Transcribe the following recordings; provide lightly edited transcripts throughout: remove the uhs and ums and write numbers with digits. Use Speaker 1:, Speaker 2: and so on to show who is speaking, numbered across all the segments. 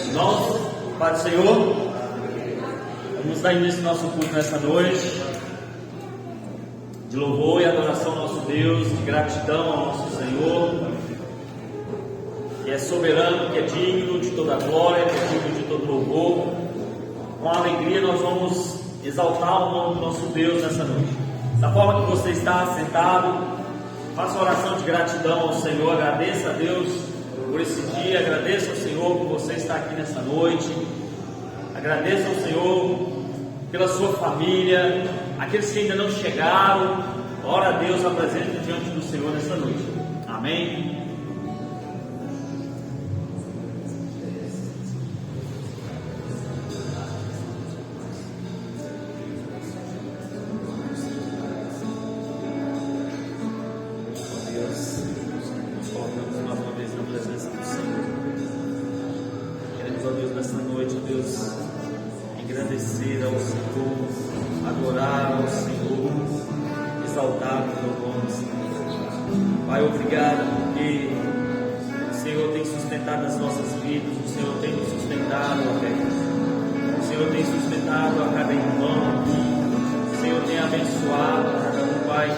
Speaker 1: Irmãos, Pai do Senhor, vamos dar início ao nosso culto nessa noite, de louvor e adoração ao nosso Deus, de gratidão ao nosso Senhor, que é soberano, que é digno de toda glória, que é digno de todo louvor. Com alegria nós vamos exaltar o nome do nosso Deus nessa noite. Da forma que você está sentado, faça uma oração de gratidão ao Senhor, agradeça a Deus por esse dia, agradeça ao Senhor por você estar aqui nessa noite, agradeça ao Senhor pela sua família, aqueles que ainda não chegaram, ora a Deus, apresente diante do Senhor nessa noite. Amém? As nossas vidas, o Senhor tem nos sustentado, o Senhor tem sustentado a cada irmão, o Senhor tem abençoado a cada um, Pai.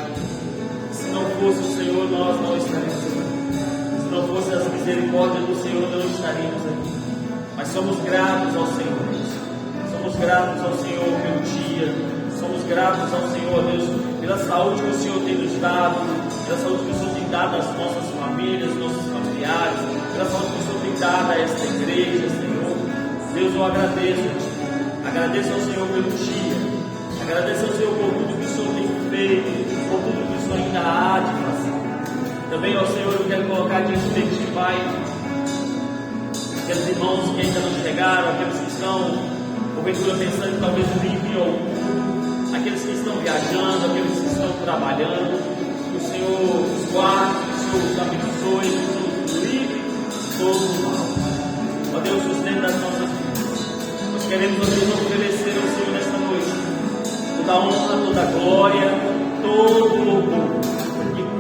Speaker 1: Se não fosse o Senhor, nós não estaríamos aqui. Se não fosse as misericórdias do Senhor, não estaríamos aqui. Mas somos gratos ao Senhor, somos gratos ao Senhor pelo dia, somos gratos ao Senhor, Deus, pela saúde que o Senhor tem nos dado, pela saúde que o Senhor tem dado às nossas famílias, nossos familiares, pela saúde que o Senhor tem dado a esta igreja, Senhor. Deus, eu agradeço ao Senhor pelo dia, agradeço ao Senhor por tudo que o Senhor tem feito, por tudo que o Senhor ainda há de fazer. Também, ó Senhor, eu quero colocar diante de Ti, Pai, aqueles irmãos que ainda não chegaram, aqueles que estão, porventura, pensando talvez vir ao culto, aqueles que estão viajando, aqueles que estão trabalhando, que o Senhor os guarde, que o Senhor os abençoe, que o Senhor os livre todo o mal. Ó Deus, sustenta as nossas vidas. Nós queremos, ó Deus, oferecer ao Senhor nesta noite toda a honra, toda a glória, todo o louvor,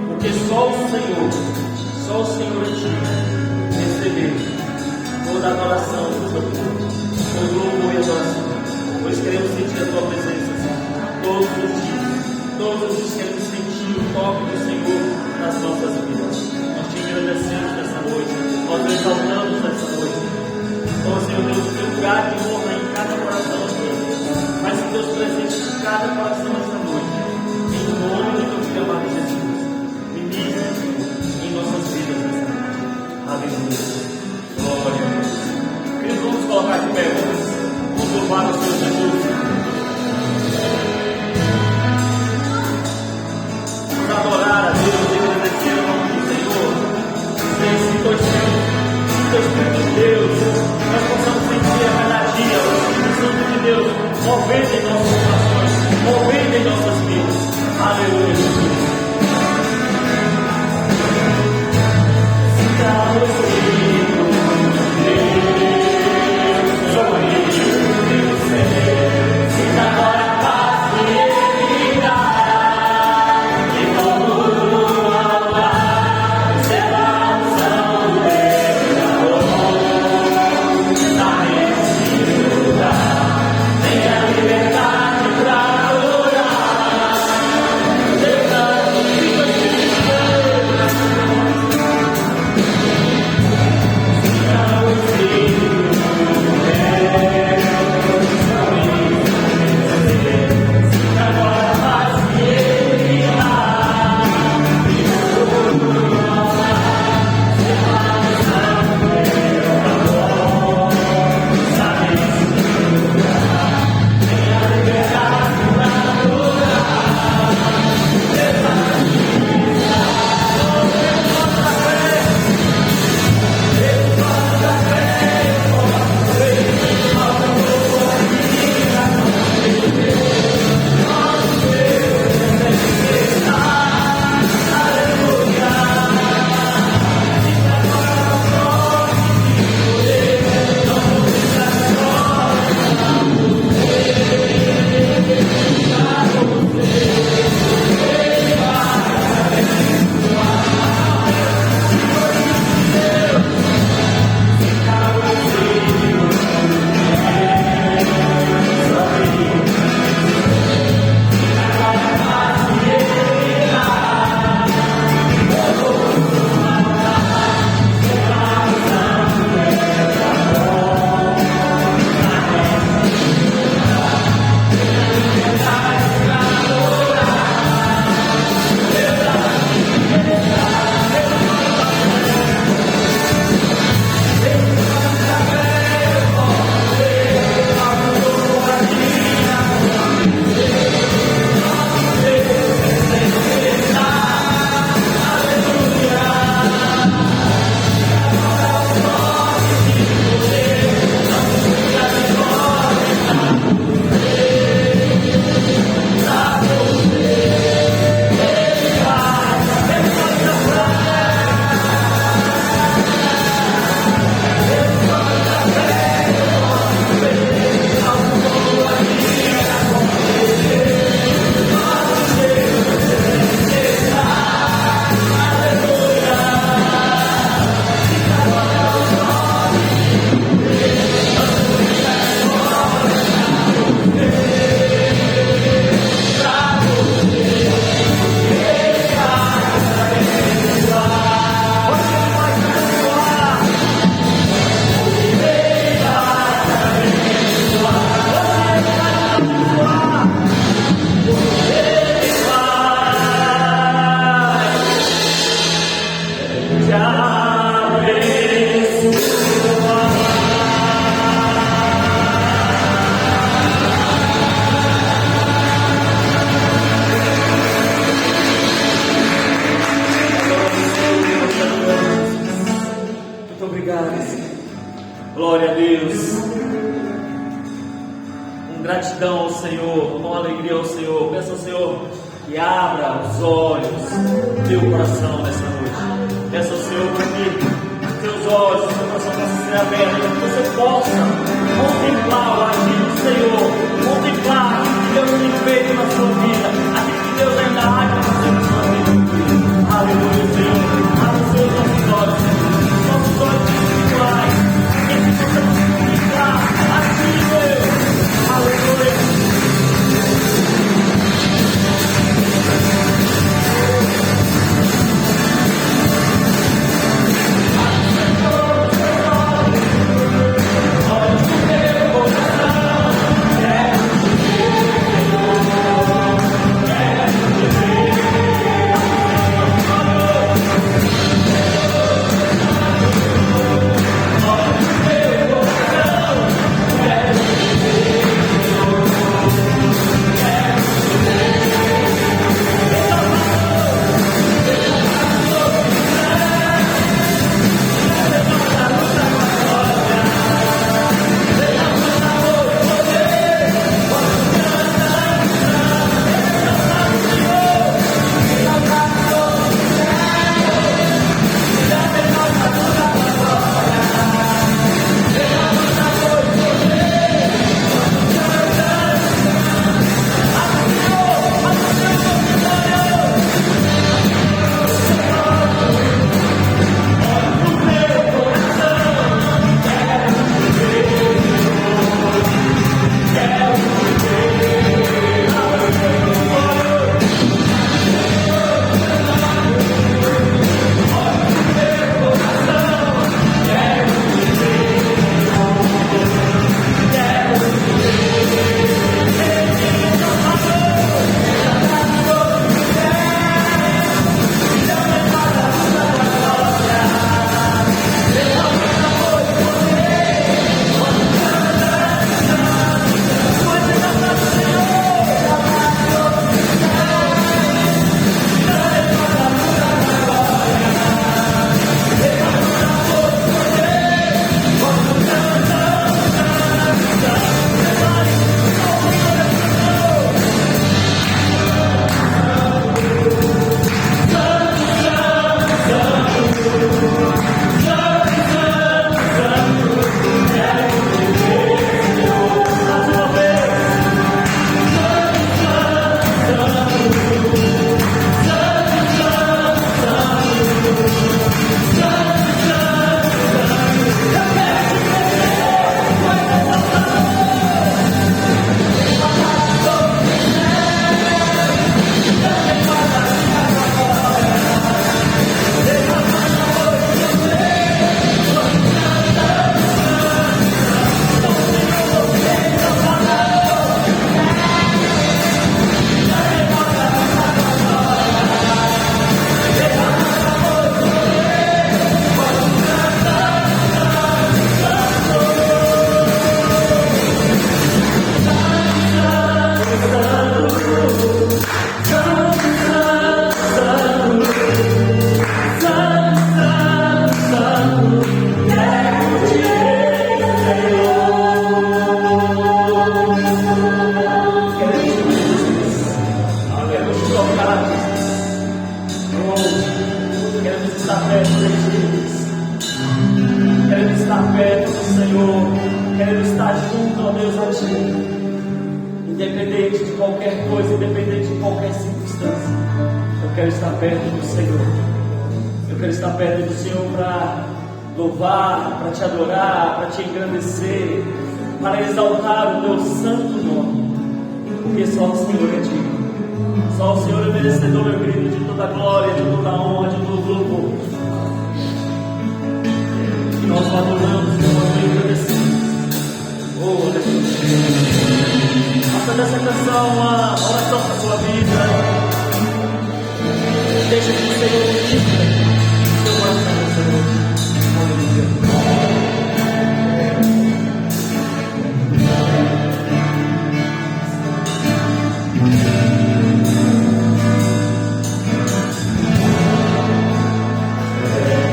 Speaker 1: porque só o Senhor é digno de receber toda a adoração, todo o louvor e adoração. Pois queremos sentir a Tua presença, Senhor, todos os dias queremos sentir o toque do Senhor nas nossas vidas. Nós te agradecemos nessa noite, nós te exaltamos nessa noite. Então, Senhor Deus, o teu lugar de honra em cada coração aqui, mas em Deus presente em cada coração nessa noite, em nome do teu filho amado Jesus, ministra em nossas vidas nessa noite. Aleluia, glória a Deus. Queridos, vamos colocar de pé, vamos louvar o Senhor Jesus. Vamos adorar a Deus e agradecer o nome do Senhor. Sinta o Espírito de Deus, nós possamos sentir a cada dia o Espírito Santo de Deus movendo em nossos corações, movendo em nossas vidas. Aleluia, Jesus. Sinta o Espírito de Deus, sou eu, Senhor. Sinta agora a paz que Ele dará, e como a paz será. Liberdade pra adorar, obrigado, Senhor. Glória a Deus. Com gratidão ao Senhor, com alegria ao Senhor. Peça ao Senhor que abra os olhos do teu coração nessa noite. Peça ao Senhor para que teus olhos, o teu coração possa ser aberto, para que você possa contemplar o agir do Senhor, contemplar aquilo que Deus tem feito na sua vida, aquilo que Deus ainda há de fazer na sua vida. Aleluia, Senhor. Abra os seus olhos, nossos olhos espirituais, para que possamos contemplar a Ti, Deus. Aleluia.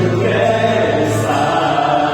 Speaker 2: Eu quero estar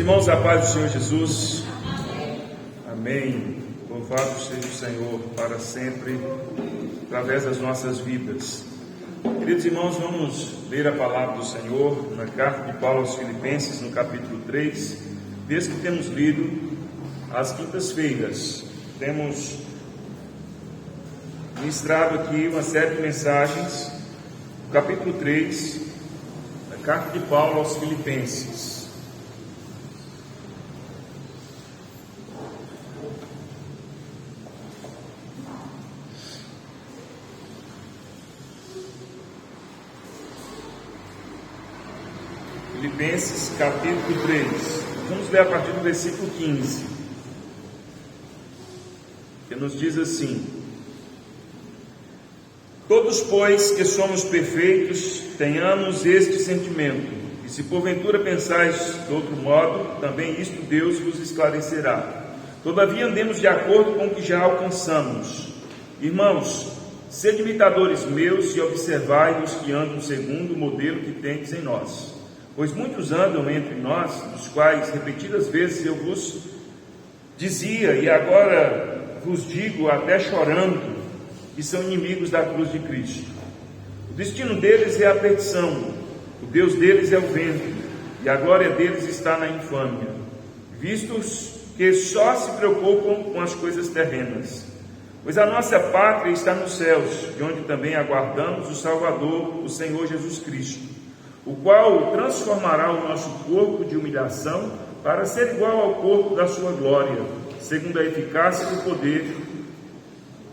Speaker 2: Irmãos, a paz do Senhor Jesus. Amém. Louvado seja o Senhor para sempre, através das nossas vidas. Queridos irmãos, vamos ler a palavra do Senhor na carta de Paulo aos Filipenses, no capítulo 3, desde que temos lido às quintas-feiras. Temos ministrado aqui uma série de mensagens, no capítulo 3, da carta de Paulo aos Filipenses. Filipenses capítulo 3, vamos ler a partir do versículo 15, que nos diz assim: todos, pois, que somos perfeitos, tenhamos este sentimento, e se porventura pensais de outro modo, também isto Deus vos esclarecerá. Todavia andemos de acordo com o que já alcançamos. Irmãos, sede imitadores meus e observai os que andam segundo o modelo que tendes em nós. Pois muitos andam entre nós, dos quais repetidas vezes eu vos dizia, e agora vos digo até chorando, que são inimigos da cruz de Cristo. O destino deles é a perdição, o Deus deles é o vento, e a glória deles está na infâmia, vistos que só se preocupam com as coisas terrenas. Pois a nossa pátria está nos céus, de onde também aguardamos o Salvador, o Senhor Jesus Cristo, o qual transformará o nosso corpo de humilhação para ser igual ao corpo da sua glória, segundo a eficácia do poder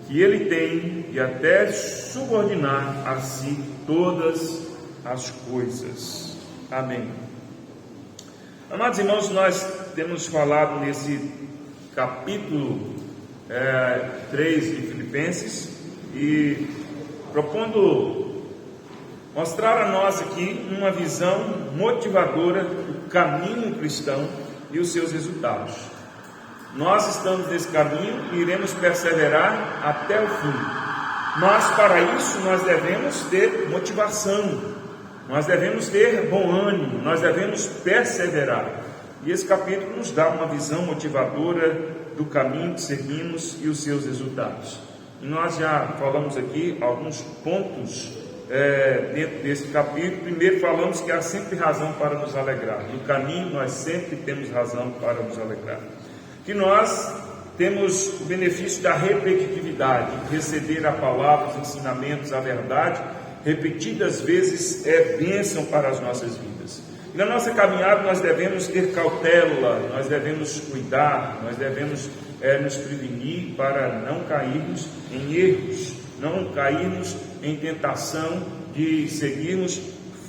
Speaker 2: que ele tem, e até subordinar a si todas as coisas. Amém. Amados irmãos, nós temos falado nesse capítulo 3 de Filipenses, e propondo mostrar a nós aqui uma visão motivadora do caminho cristão e os seus resultados. Nós estamos nesse caminho e iremos perseverar até o fim. Mas para isso nós devemos ter motivação, nós devemos ter bom ânimo, nós devemos perseverar. E esse capítulo nos dá uma visão motivadora do caminho que seguimos e os seus resultados. E nós já falamos aqui alguns pontos dentro desse capítulo. Primeiro, falamos que há sempre razão para nos alegrar. No caminho nós sempre temos razão para nos alegrar. Que nós temos o benefício da repetitividade, receber a palavra, os ensinamentos, a verdade, repetidas vezes é bênção para as nossas vidas. E na nossa caminhada nós devemos ter cautela, nós devemos cuidar, nós devemos nos prevenir para não cairmos em erros, não cairmos em tentação de seguirmos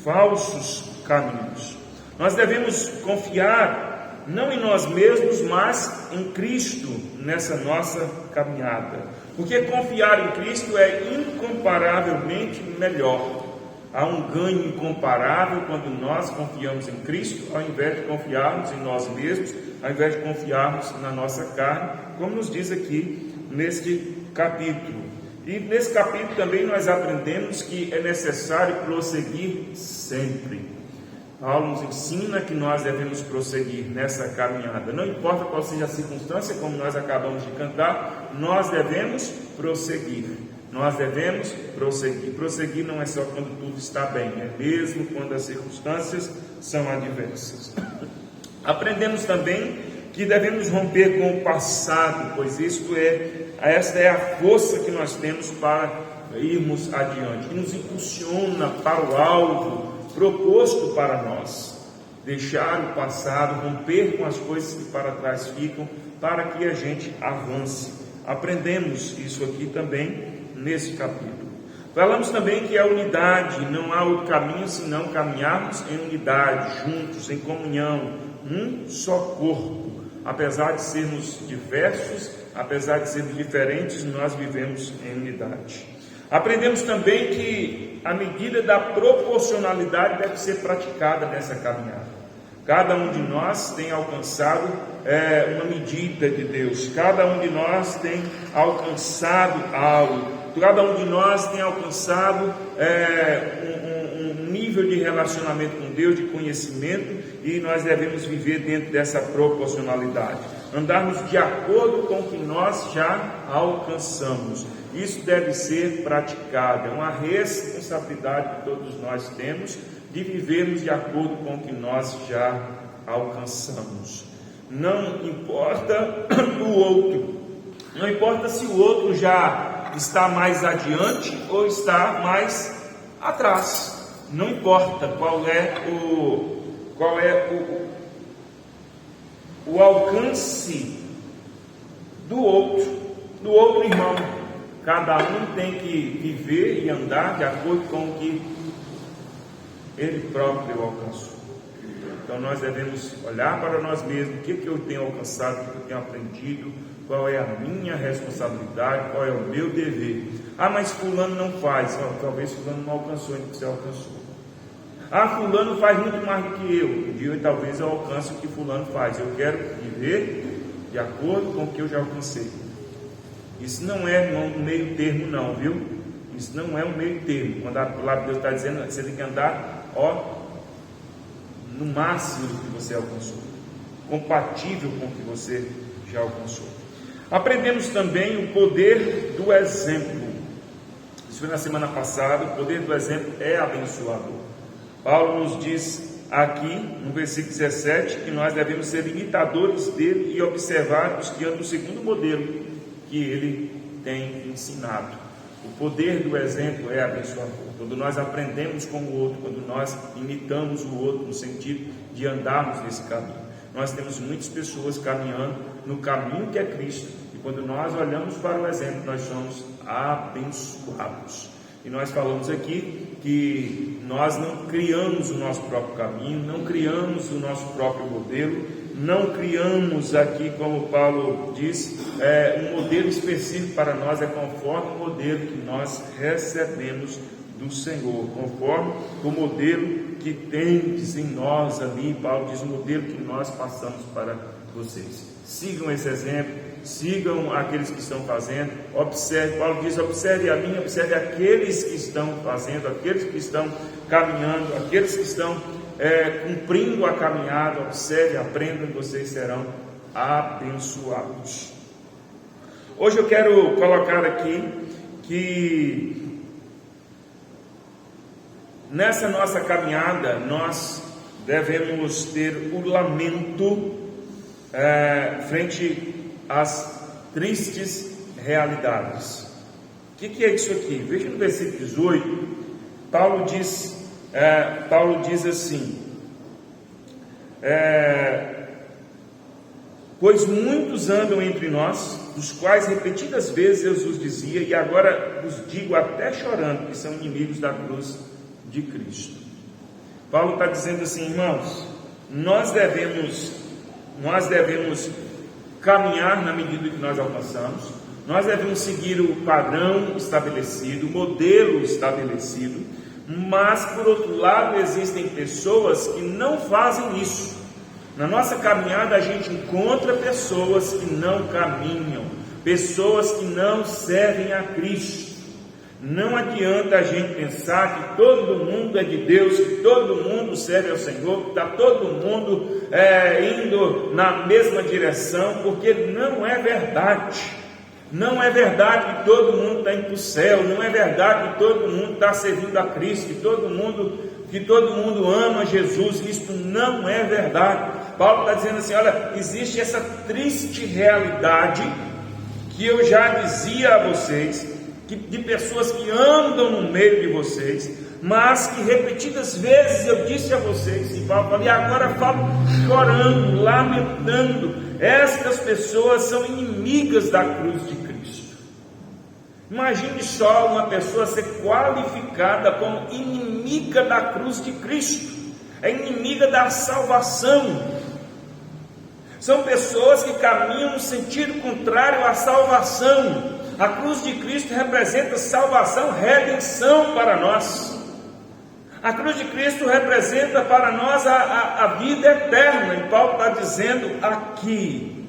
Speaker 2: falsos caminhos. Nós devemos confiar não em nós mesmos, mas em Cristo nessa nossa caminhada, porque confiar em Cristo é incomparavelmente melhor. Há um ganho incomparável quando nós confiamos em Cristo, ao invés de confiarmos em nós mesmos, ao invés de confiarmos na nossa carne, como nos diz aqui neste capítulo. E nesse capítulo também nós aprendemos que é necessário prosseguir sempre. Paulo nos ensina que nós devemos prosseguir nessa caminhada. Não importa qual seja a circunstância, como nós acabamos de cantar, nós devemos prosseguir. Nós devemos prosseguir. Prosseguir não é só quando tudo está bem, é mesmo quando as circunstâncias são adversas. Aprendemos também que devemos romper com o passado, pois esta é a força que nós temos para irmos adiante, que nos impulsiona para o alvo proposto para nós. Deixar o passado, romper com as coisas que para trás ficam, para que a gente avance. Aprendemos isso aqui também nesse capítulo. Falamos também que a unidade, não há outro caminho senão caminharmos em unidade, juntos, em comunhão, um só corpo. Apesar de sermos diversos, apesar de sermos diferentes, nós vivemos em unidade. Aprendemos também que a medida da proporcionalidade deve ser praticada nessa caminhada. Cada um de nós tem alcançado uma medida de Deus, cada um de nós tem alcançado algo, cada um de nós tem alcançado um nível de relacionamento com Deus, de conhecimento, e nós devemos viver dentro dessa proporcionalidade, andarmos de acordo com o que nós já alcançamos. Isso deve ser praticado, é uma responsabilidade que todos nós temos de vivermos de acordo com o que nós já alcançamos. Não importa o outro, não importa se o outro já está mais adiante ou está mais atrás, não importa qual é o alcance do outro irmão. Cada um tem que viver e andar de acordo com o que ele próprio alcançou. Então nós devemos olhar para nós mesmos, o que eu tenho alcançado, o que eu tenho aprendido, qual é a minha responsabilidade, qual é o meu dever. Mas fulano não faz, talvez fulano não alcançou o que você alcançou. Fulano faz muito mais do que eu, um dia talvez eu alcance o que fulano faz. Eu quero viver de acordo com o que eu já alcancei. Isso não é um meio termo não, viu? Isso não é um meio termo. Quando a palavra de Deus está dizendo, você tem que andar no máximo do que você alcançou, compatível com o que você já alcançou. Aprendemos também o poder do exemplo. Isso foi na semana passada. O poder do exemplo é abençoador. Paulo nos diz aqui no versículo 17 que nós devemos ser imitadores dele e observar os que andam segundo o modelo que ele tem ensinado. O poder do exemplo é abençoador. Quando nós aprendemos com o outro, quando nós imitamos o outro no sentido de andarmos nesse caminho. Nós temos muitas pessoas caminhando no caminho que é Cristo, e quando nós olhamos para o exemplo, nós somos abençoados. E nós falamos aqui que nós não criamos o nosso próprio caminho, não criamos o nosso próprio modelo, não criamos aqui, como Paulo diz, um modelo específico para nós, é conforme o modelo que nós recebemos do Senhor, conforme o modelo que tendes em nós ali. Paulo diz o modelo que nós passamos para vocês. Sigam esse exemplo, sigam aqueles que estão fazendo, observe. Paulo diz, observe a mim, observe aqueles que estão fazendo, aqueles que estão caminhando, aqueles que estão cumprindo a caminhada. Observe, aprendam, e vocês serão abençoados. Hoje eu quero colocar aqui que nessa nossa caminhada nós devemos ter o lamento frente às tristes realidades. O que é isso aqui? Veja no versículo 18, Paulo diz assim: pois muitos andam entre nós, dos quais repetidas vezes eu vos dizia, e agora vos digo até chorando, que são inimigos da cruz de Cristo. Paulo está dizendo assim, irmãos, nós devemos caminhar na medida que nós alcançamos, nós devemos seguir o padrão estabelecido, o modelo estabelecido, mas por outro lado existem pessoas que não fazem isso. Na nossa caminhada a gente encontra pessoas que não caminham, pessoas que não servem a Cristo. Não adianta a gente pensar que todo mundo é de Deus, que todo mundo serve ao Senhor, que está todo mundo indo na mesma direção, porque não é verdade. Não é verdade que todo mundo está indo para o céu, não é verdade que todo mundo está servindo a Cristo, que todo mundo ama Jesus. Isso não é verdade. Paulo está dizendo assim, olha, existe essa triste realidade que eu já dizia a vocês, de pessoas que andam no meio de vocês, mas que repetidas vezes eu disse a vocês, e agora falo chorando, lamentando, estas pessoas são inimigas da cruz de Cristo. Imagine só uma pessoa ser qualificada como inimiga da cruz de Cristo, é inimiga da salvação. São pessoas que caminham no sentido contrário à salvação. A cruz de Cristo representa salvação, redenção para nós. A cruz de Cristo representa para nós a vida eterna. E Paulo está dizendo aqui,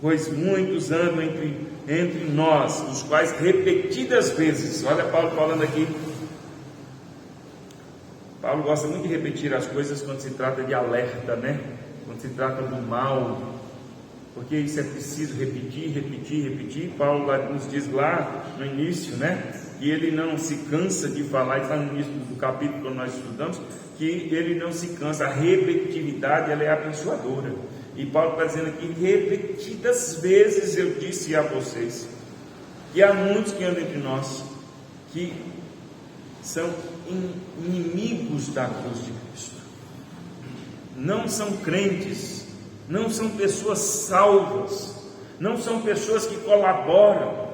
Speaker 2: pois muitos andam entre nós, os quais repetidas vezes, olha Paulo falando aqui, Paulo gosta muito de repetir as coisas quando se trata de alerta, né? Quando se trata do mal, porque isso é preciso repetir. Paulo nos diz lá no início, né? Que ele não se cansa de falar, está no início do capítulo que nós estudamos, que ele não se cansa, a repetitividade ela é abençoadora. E Paulo está dizendo aqui, repetidas vezes eu disse a vocês, que há muitos que andam entre nós, que são inimigos da cruz de Cristo, não são crentes, não são pessoas salvas, não são pessoas que colaboram.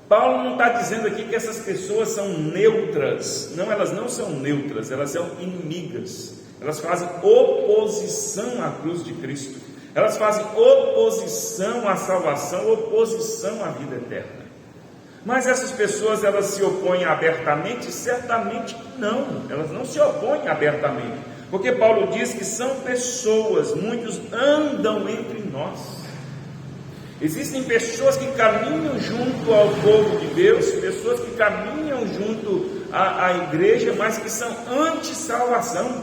Speaker 2: Paulo não está dizendo aqui que essas pessoas são neutras, não, elas não são neutras, elas são inimigas, elas fazem oposição à cruz de Cristo, elas fazem oposição à salvação, oposição à vida eterna. Mas essas pessoas, elas se opõem abertamente? Certamente não, elas não se opõem abertamente, porque Paulo diz que são pessoas, muitos andam entre nós. Existem pessoas que caminham junto ao povo de Deus, pessoas que caminham junto à igreja, mas que são anti-salvação,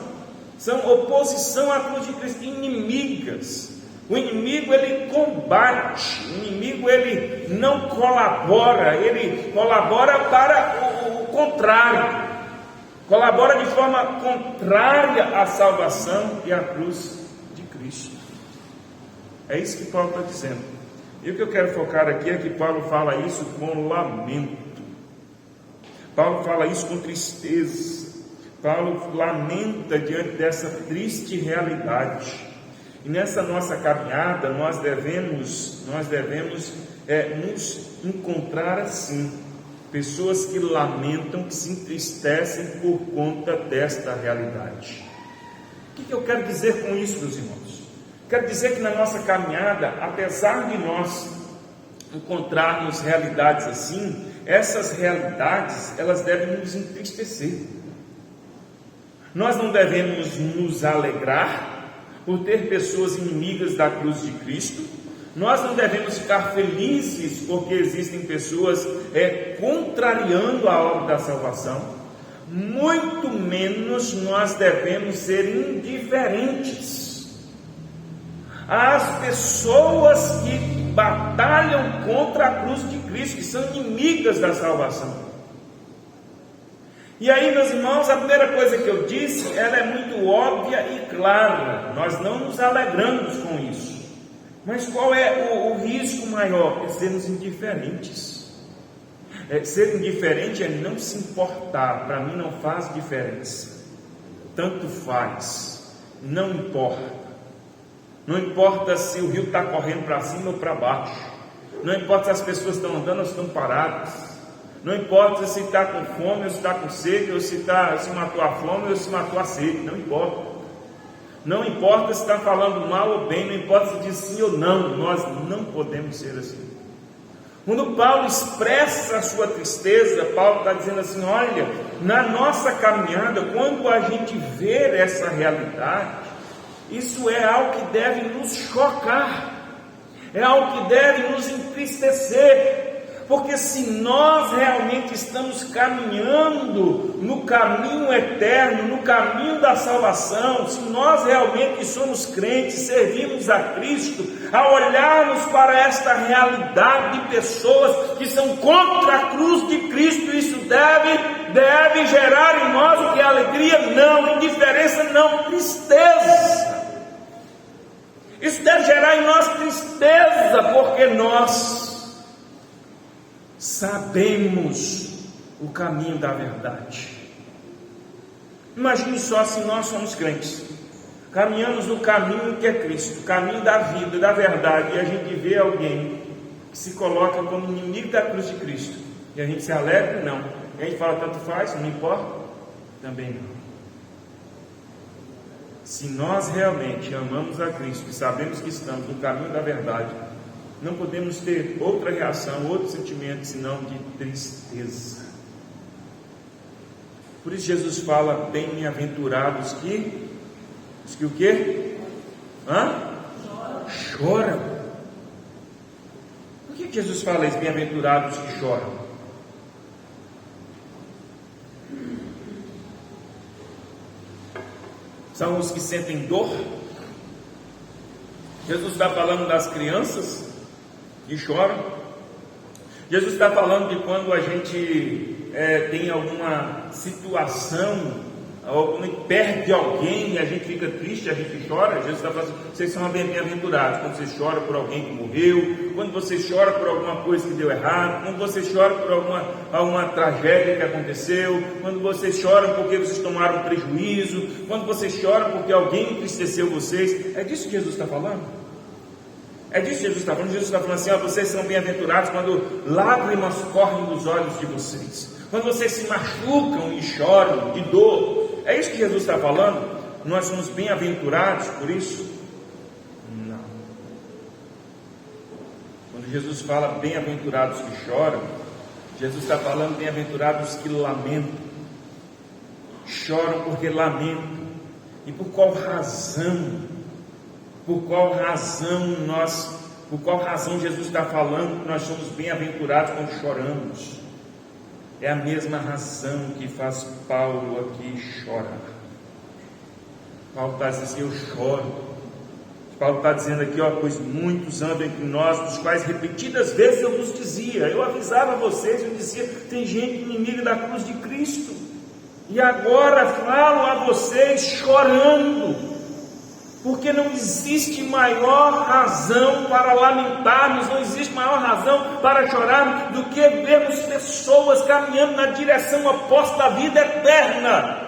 Speaker 2: são oposição à cruz de Cristo, inimigas. O inimigo ele combate, o inimigo ele não colabora, ele colabora para o contrário, colabora de forma contrária à salvação e à cruz de Cristo. É isso que Paulo está dizendo. E o que eu quero focar aqui é que Paulo fala isso com lamento, Paulo fala isso com tristeza, Paulo lamenta diante dessa triste realidade. E nessa nossa caminhada nós devemos nos encontrar assim, pessoas que lamentam, que se entristecem por conta desta realidade. O que eu quero dizer com isso, meus irmãos? Quero dizer que na nossa caminhada, apesar de nós encontrarmos realidades assim, essas realidades elas devem nos entristecer. Nós não devemos nos alegrar por ter pessoas inimigas da cruz de Cristo, nós não devemos ficar felizes porque existem pessoas contrariando a obra da salvação, muito menos nós devemos ser indiferentes às pessoas que batalham contra a cruz de Cristo, que são inimigas da salvação. E aí, meus irmãos, a primeira coisa que eu disse, ela é muito óbvia e clara, nós não nos alegramos com isso. Mas qual é o risco maior? É sermos indiferentes. Ser indiferente é não se importar, para mim não faz diferença, tanto faz, não importa. Não importa se o rio está correndo para cima ou para baixo, não importa se as pessoas estão andando ou estão paradas, não importa se está com fome ou se está com sede, ou se matou a fome ou se matou a sede, não importa. Não importa se está falando mal ou bem, não importa se diz sim ou não, nós não podemos ser assim. Quando Paulo expressa a sua tristeza, Paulo está dizendo assim: olha, na nossa caminhada, quando a gente vê essa realidade, isso é algo que deve nos chocar, é algo que deve nos entristecer. Porque se nós realmente estamos caminhando no caminho eterno, no caminho da salvação, se nós realmente somos crentes, servimos a Cristo, ao olharmos para esta realidade de pessoas que são contra a cruz de Cristo, isso deve gerar em nós o que é alegria? Não, indiferença não, tristeza. Isso deve gerar em nós tristeza, porque nós sabemos o caminho da verdade. Imagine só se nós somos crentes, caminhamos no caminho que é Cristo, o caminho da vida, da verdade, e a gente vê alguém que se coloca como inimigo da cruz de Cristo, e a gente se alegra? Não. E a gente fala, tanto faz, não importa? Também não. Se nós realmente amamos a Cristo e sabemos que estamos no caminho da verdade, não podemos ter outra reação, outro sentimento, senão de tristeza. Por isso Jesus fala, bem-aventurados que o quê? Choram. Por que Jesus fala isso, bem-aventurados que choram? São os que sentem dor. Jesus está falando das crianças que choram. Jesus está falando de quando a gente tem alguma situação, perde alguém e a gente fica triste, a gente chora. Jesus está falando, vocês são bem-aventurados quando você chora por alguém que morreu, quando você chora por alguma coisa que deu errado, quando você chora por alguma tragédia que aconteceu, quando vocês choram porque vocês tomaram prejuízo, quando vocês choram porque alguém entristeceu vocês. É disso que Jesus está falando. É disso que Jesus está falando. Jesus está falando assim: vocês são bem-aventurados quando lágrimas correm dos olhos de vocês, quando vocês se machucam e choram de dor. É isso que Jesus está falando? Nós somos bem-aventurados por isso? Não. Quando Jesus fala bem-aventurados que choram, Jesus está falando bem-aventurados que lamentam. Choram porque lamentam. E por qual razão? Por qual razão Jesus está falando que nós somos bem-aventurados quando choramos? É a mesma razão que faz Paulo aqui chorar. Paulo está dizendo assim: eu choro. Paulo está dizendo aqui, pois muitos andam entre nós, dos quais repetidas vezes eu vos dizia, eu avisava vocês, eu dizia, tem gente inimiga da cruz de Cristo, e agora falo a vocês chorando, porque não existe maior razão para lamentarmos, não existe maior razão para chorarmos do que vermos pessoas caminhando na direção oposta da vida eterna.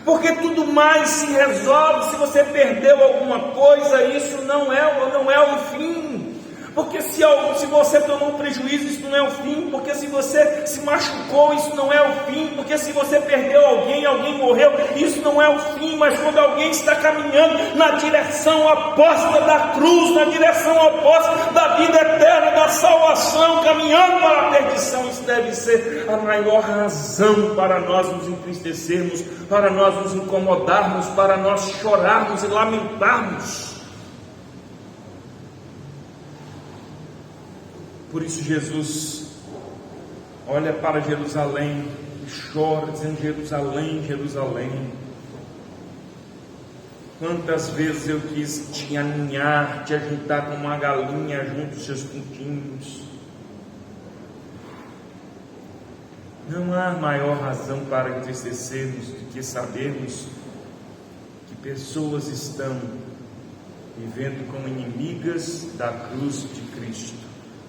Speaker 2: Porque tudo mais se resolve. Se você perdeu alguma coisa, isso não é o fim. Porque se você tomou um prejuízo, isso não é o fim. Porque se você se machucou, isso não é o fim. Porque se você perdeu alguém morreu, isso não é o fim. Mas quando alguém está caminhando na direção oposta da cruz, na direção oposta da vida eterna, da salvação, caminhando para a perdição, isso deve ser a maior razão para nós nos entristecermos, para nós nos incomodarmos, para nós chorarmos e lamentarmos. Por isso Jesus olha para Jerusalém e chora, dizendo: Jerusalém, Jerusalém, quantas vezes eu quis te aninhar, te ajuntar como uma galinha junto aos seus pintinhos. Não há maior razão para entristecermos do que sabermos que pessoas estão vivendo como inimigas da cruz de Cristo.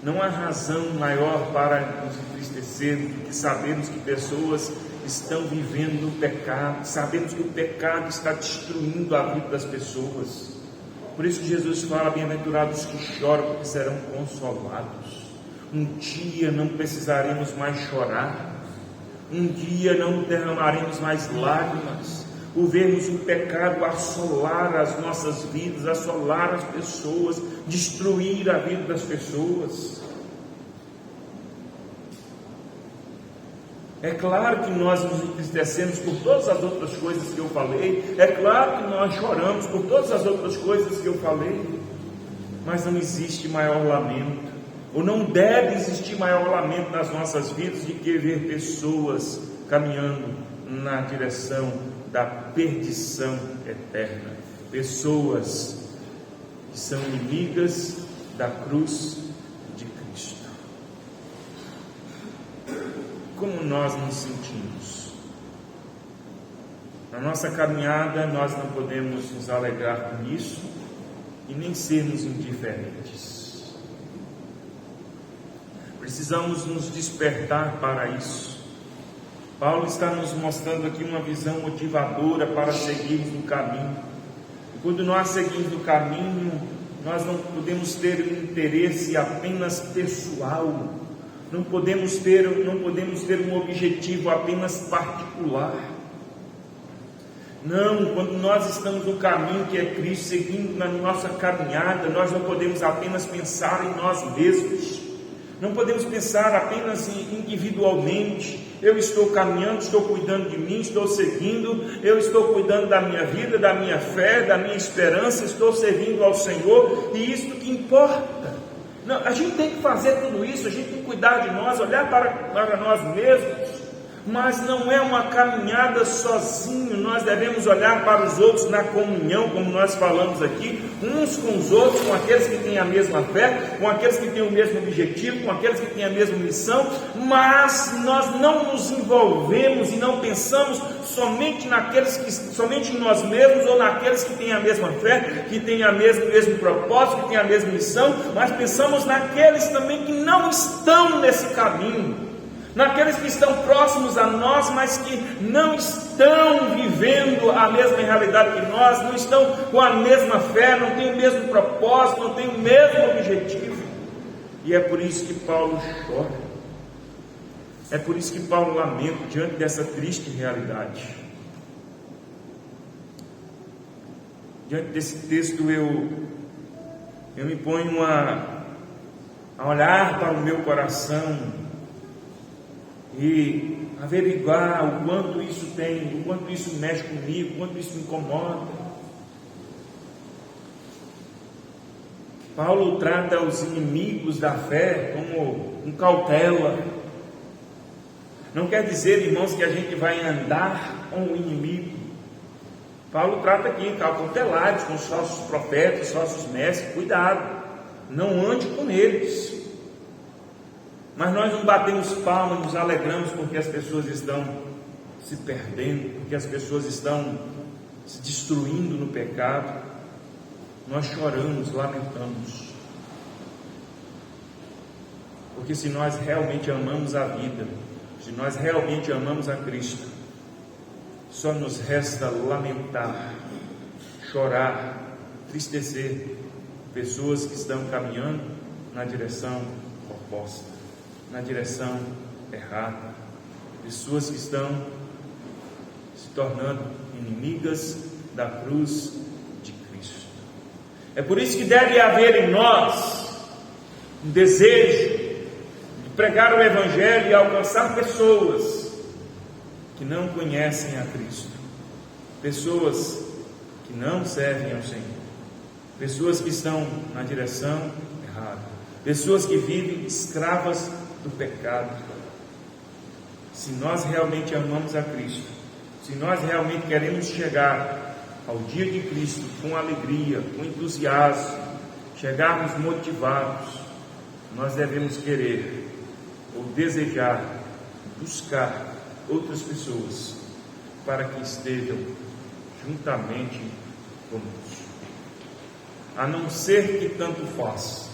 Speaker 2: Não há razão maior para nos entristecermos do que sabermos que pessoas estão vivendo o pecado, sabemos que o pecado está destruindo a vida das pessoas. Por isso que Jesus fala: bem-aventurados que choram, porque serão consolados. Um dia não precisaremos mais chorar, um dia não derramaremos mais lágrimas, por vermos o pecado assolar as nossas vidas, assolar as pessoas, destruir a vida das pessoas. É claro que nós nos entristecemos por todas as outras coisas que eu falei, é claro que nós choramos por todas as outras coisas que eu falei, mas não existe maior lamento, ou não deve existir maior lamento nas nossas vidas do que ver pessoas caminhando na direção da perdição eterna, pessoas que são inimigas da cruz de Cristo. Como nós nos sentimos? Na nossa caminhada nós não podemos nos alegrar com isso e nem sermos indiferentes. Precisamos nos despertar para isso. Paulo está nos mostrando aqui uma visão motivadora para seguirmos no caminho. E quando nós seguimos no caminho, nós não podemos ter um interesse apenas pessoal, não podemos ter um objetivo apenas particular. Não, quando nós estamos no caminho que é Cristo, seguindo na nossa caminhada, nós não podemos apenas pensar em nós mesmos. Não podemos pensar apenas individualmente. Eu estou caminhando, estou cuidando de mim, estou seguindo, eu estou cuidando da minha vida, da minha fé, da minha esperança, estou servindo ao Senhor, e isso que importa. Não, a gente tem que fazer tudo isso, a gente tem que cuidar de nós, olhar para nós mesmos, mas não é uma caminhada sozinho. Nós devemos olhar para os outros na comunhão, como nós falamos aqui, uns com os outros, com aqueles que têm a mesma fé, com aqueles que têm o mesmo objetivo, com aqueles que têm a mesma missão, mas nós não nos envolvemos e não pensamos somente somente em nós mesmos ou naqueles que têm a mesma fé, que têm o mesmo propósito, que têm a mesma missão, mas pensamos naqueles também que não estão nesse caminho, naqueles que estão próximos a nós, mas que não estão vivendo a mesma realidade que nós, não estão com a mesma fé, não têm o mesmo propósito, não têm o mesmo objetivo. E é por isso que Paulo chora, é por isso que Paulo lamenta diante dessa triste realidade. Diante desse texto eu me ponho a olhar para o meu coração e averiguar o quanto isso mexe comigo, o quanto isso me incomoda. Paulo trata os inimigos da fé como um cautela. Não quer dizer, irmãos, que a gente vai andar com o inimigo. Paulo trata aqui cautelares com os falsos profetas, os falsos mestres. Cuidado, não ande com eles. Mas nós não batemos palmas, nos alegramos porque as pessoas estão se perdendo, porque as pessoas estão se destruindo no pecado. Nós choramos, lamentamos. Porque se nós realmente amamos a vida, se nós realmente amamos a Cristo, só nos resta lamentar, chorar, entristecer pessoas que estão caminhando na direção oposta, na direção errada, pessoas que estão se tornando inimigas da cruz de Cristo. É por isso que deve haver em nós um desejo de pregar o Evangelho e alcançar pessoas que não conhecem a Cristo, pessoas que não servem ao Senhor, pessoas que estão na direção errada, pessoas que vivem escravas do pecado. Se nós realmente amamos a Cristo, se nós realmente queremos chegar ao dia de Cristo com alegria, com entusiasmo, chegarmos motivados, nós devemos querer ou desejar, buscar outras pessoas para que estejam juntamente conosco. A não ser que tanto faça,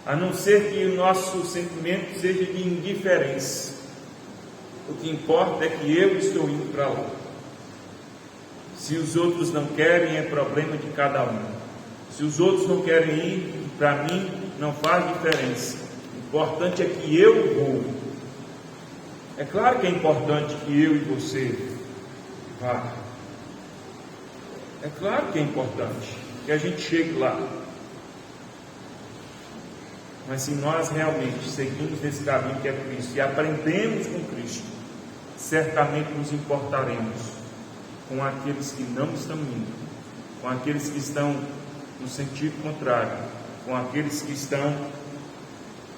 Speaker 2: a não ser que o nosso sentimento seja de indiferença. O que importa é que eu estou indo para lá. Se os outros não querem, é problema de cada um. Se os outros não querem ir, para mim não faz diferença. O importante é que eu vou. É claro que é importante que eu e você vá. É claro que é importante que a gente chegue lá. Mas se nós realmente seguimos nesse caminho que é Cristo e aprendemos com Cristo, certamente nos importaremos com aqueles que não estão indo, com aqueles que estão no sentido contrário, com aqueles que estão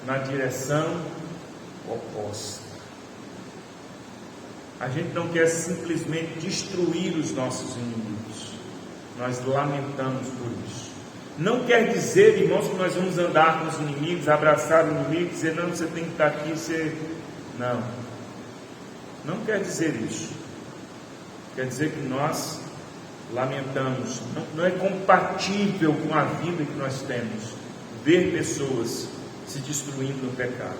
Speaker 2: na direção oposta. A gente não quer simplesmente destruir os nossos inimigos, nós lamentamos por isso. Não quer dizer, irmãos, que nós vamos andar com os inimigos, abraçar o inimigo, dizer, não, você tem que estar aqui, não quer dizer isso. Quer dizer que nós lamentamos, não é compatível com a vida que nós temos, ver pessoas se destruindo no pecado.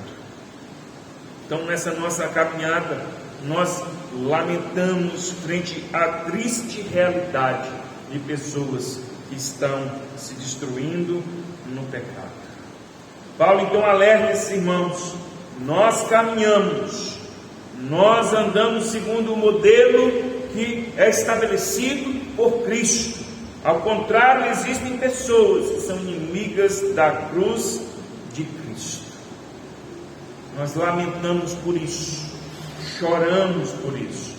Speaker 2: Então, nessa nossa caminhada, nós lamentamos frente à triste realidade de pessoas que estão se destruindo no pecado. Paulo então alerta esses irmãos: nós caminhamos, nós andamos segundo o modelo que é estabelecido por Cristo. Ao contrário, existem pessoas que são inimigas da cruz de Cristo. Nós lamentamos por isso, choramos por isso,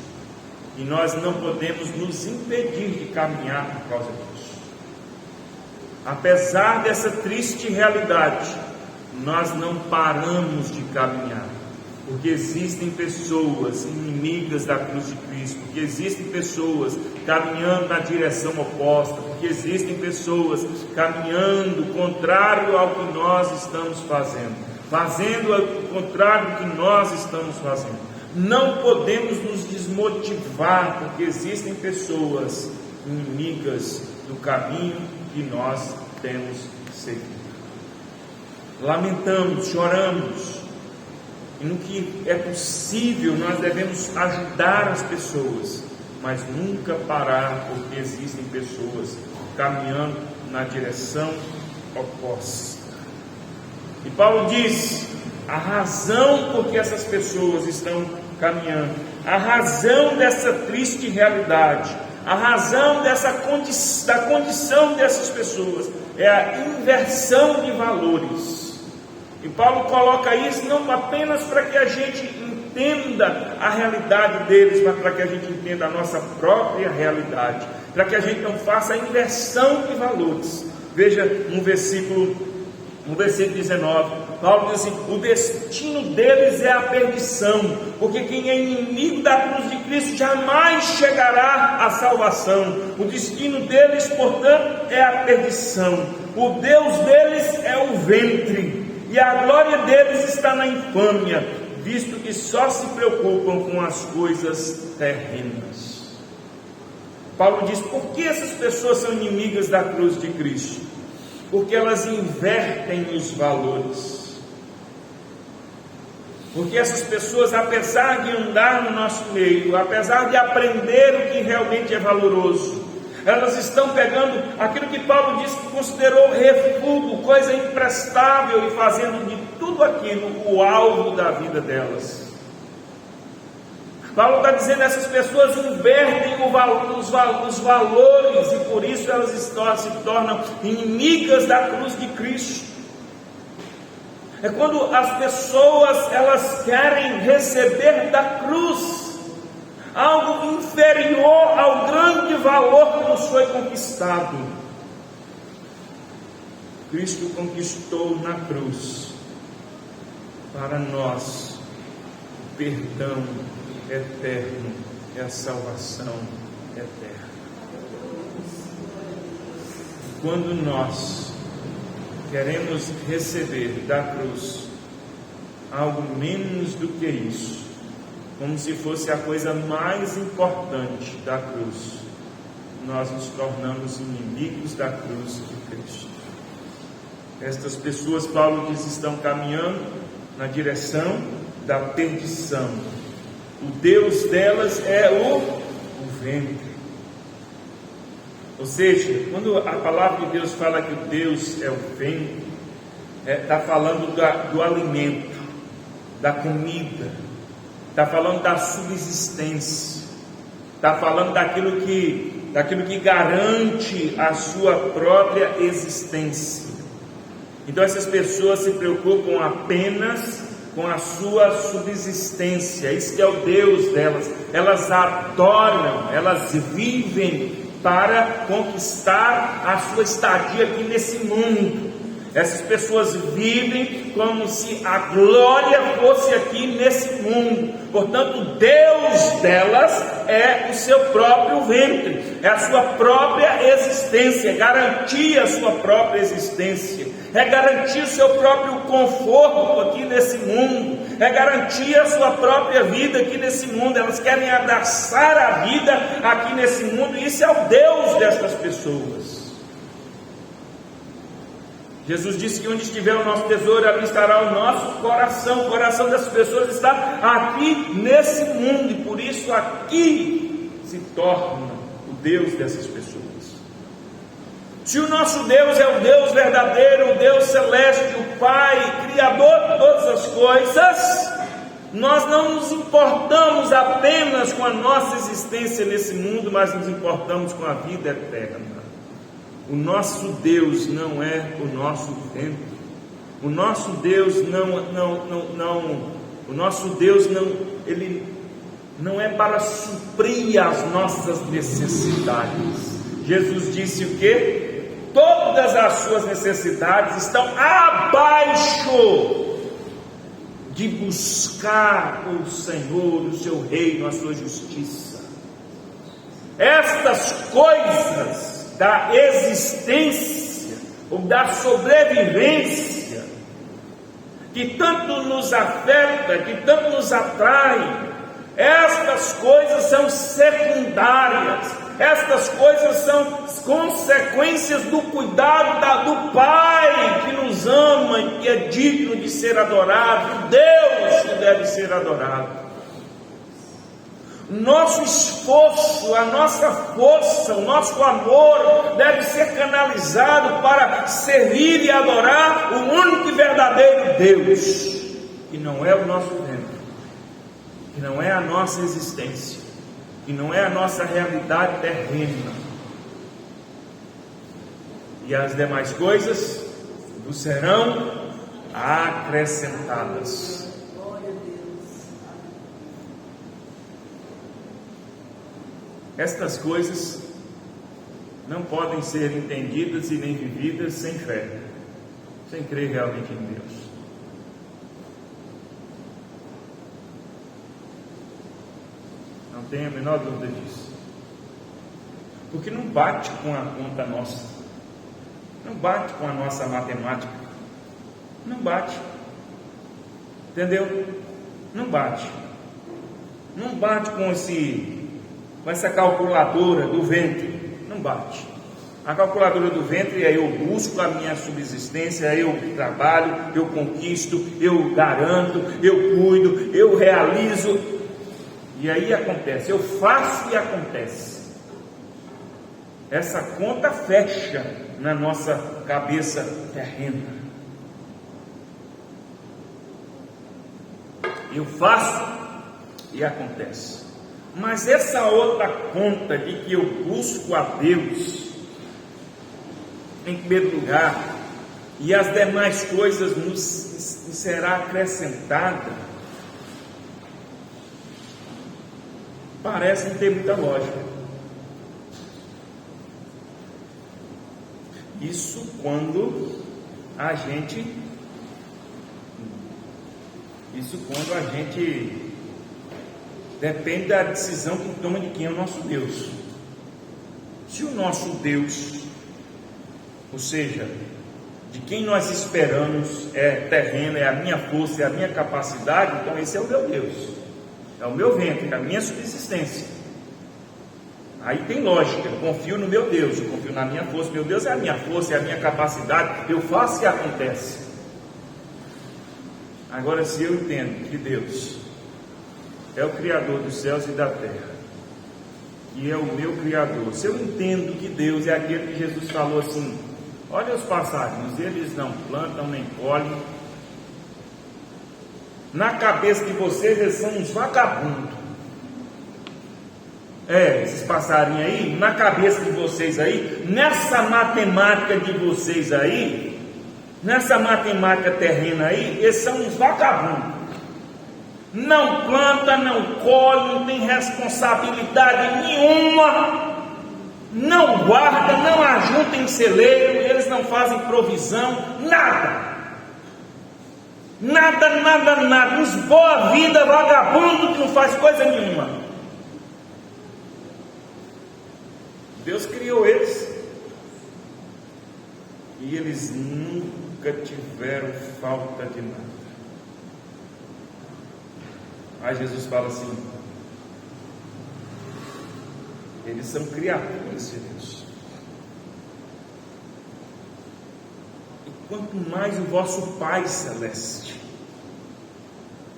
Speaker 2: e nós não podemos nos impedir de caminhar por causa disso. Apesar dessa triste realidade, nós não paramos de caminhar, porque existem pessoas inimigas da cruz de Cristo, porque existem pessoas caminhando na direção oposta, porque existem pessoas caminhando contrário ao que nós estamos fazendo o contrário do que nós estamos fazendo. Não podemos nos desmotivar, porque existem pessoas inimigas do caminho que nós temos seguido. Lamentamos, choramos, e no que é possível nós devemos ajudar as pessoas, mas nunca parar, porque existem pessoas caminhando na direção oposta. E Paulo diz: a razão por que essas pessoas estão caminhando, a razão dessa triste realidade, a razão da condição dessas pessoas é a inversão de valores. E Paulo coloca isso não apenas para que a gente entenda a realidade deles, mas para que a gente entenda a nossa própria realidade, para que a gente não faça a inversão de valores. Veja no versículo 19, Paulo diz assim: o destino deles é a perdição, porque quem é inimigo da cruz de Cristo jamais chegará à salvação. O destino deles, portanto, é a perdição. O Deus deles é o ventre, e a glória deles está na infâmia, visto que só se preocupam com as coisas terrenas. Paulo diz: por que essas pessoas são inimigas da cruz de Cristo? Porque elas invertem os valores. Porque essas pessoas, apesar de andar no nosso meio, apesar de aprender o que realmente é valoroso, elas estão pegando aquilo que Paulo disse que considerou refúgio, coisa imprestável, e fazendo de tudo aquilo o alvo da vida delas. Paulo está dizendo que essas pessoas invertem os valores, e por isso elas se tornam inimigas da cruz de Cristo. É quando as pessoas elas querem receber da cruz algo inferior ao grande valor que nos foi conquistado. Cristo conquistou na cruz para nós o perdão eterno, é a salvação eterna. Quando nós queremos receber da cruz algo menos do que isso, como se fosse a coisa mais importante da cruz, nós nos tornamos inimigos da cruz de Cristo. Estas pessoas, Paulo diz, estão caminhando na direção da perdição. O Deus delas é o ventre. Ou seja, quando a palavra de Deus fala que o Deus é o ventre, está falando do alimento, da comida, está falando da subsistência, está falando daquilo que garante a sua própria existência. Então essas pessoas se preocupam apenas com a sua subsistência. Isso que é o Deus delas. Elas adoram, elas vivem para conquistar a sua estadia aqui nesse mundo. Essas pessoas vivem como se a glória fosse aqui nesse mundo. Portanto, o Deus delas é o seu próprio ventre, é a sua própria existência, é garantir a sua própria existência, é garantir o seu próprio conforto aqui nesse mundo, é garantir a sua própria vida aqui nesse mundo. Elas querem abraçar a vida aqui nesse mundo, e isso é o Deus destas pessoas. Jesus disse que onde estiver o nosso tesouro, ali estará o nosso coração. O coração dessas pessoas está aqui nesse mundo, e por isso aqui se torna o Deus dessas pessoas. Se o nosso Deus é o Deus verdadeiro, o Deus celeste, o Pai, Criador de todas as coisas, nós não nos importamos apenas com a nossa existência nesse mundo, mas nos importamos com a vida eterna. O nosso Deus não é o nosso ventre. O nosso Deus ele não é para suprir as nossas necessidades. Jesus disse o quê? Todas as suas necessidades estão abaixo de buscar o Senhor, o seu reino, a sua justiça. Estas coisas da existência ou da sobrevivência, que tanto nos afeta, que tanto nos atrai, estas coisas são secundárias, estas coisas são consequências do cuidado do Pai que nos ama e que é digno de ser adorado, do Deus que deve ser adorado. Nosso esforço, a nossa força, o nosso amor deve ser canalizado para servir e adorar o único e verdadeiro Deus, que não é o nosso tempo, que não é a nossa existência, que não é a nossa realidade terrena. E as demais coisas vos serão acrescentadas. Estas coisas não podem ser entendidas e nem vividas sem fé, sem crer realmente em Deus. Não tenho a menor dúvida disso. Porque não bate com a conta nossa, não bate com a nossa matemática, não bate, entendeu? Não bate com essa calculadora do ventre, não bate. A calculadora do ventre é eu busco a minha subsistência, eu trabalho, eu conquisto, eu garanto, eu cuido, eu realizo, e aí acontece, eu faço e acontece. Essa conta fecha na nossa cabeça terrena. Eu faço e acontece. Mas essa outra conta de que eu busco a Deus em primeiro lugar, e as demais coisas nos será acrescentada, parece não ter muita lógica. Isso quando a gente depende da decisão que toma de quem é o nosso Deus. Se o nosso Deus, ou seja, de quem nós esperamos, é terreno, é a minha força, é a minha capacidade, então esse é o meu Deus, é o meu ventre, é a minha subsistência. Aí tem lógica, eu confio no meu Deus, eu confio na minha força, meu Deus é a minha força, é a minha capacidade, eu faço e acontece. Agora, se eu entendo que Deus é o Criador dos céus e da terra, que é o meu Criador, se eu entendo que Deus é aquele que Jesus falou assim: olha os passarinhos, eles não plantam nem colhem, na cabeça de vocês eles são uns vagabundos. Esses passarinhos aí, na cabeça de vocês aí, nessa matemática de vocês aí, nessa matemática terrena aí, eles são uns vagabundos. Não planta, não colhe, não tem responsabilidade nenhuma, não guarda, não ajunta em celeiro, eles não fazem provisão, nada. Nada, uns boa vida, vagabundo que não faz coisa nenhuma. Deus criou eles e eles nunca tiveram falta de nada. Aí Jesus fala assim: eles são criaturas de Deus, e quanto mais o vosso Pai Celeste.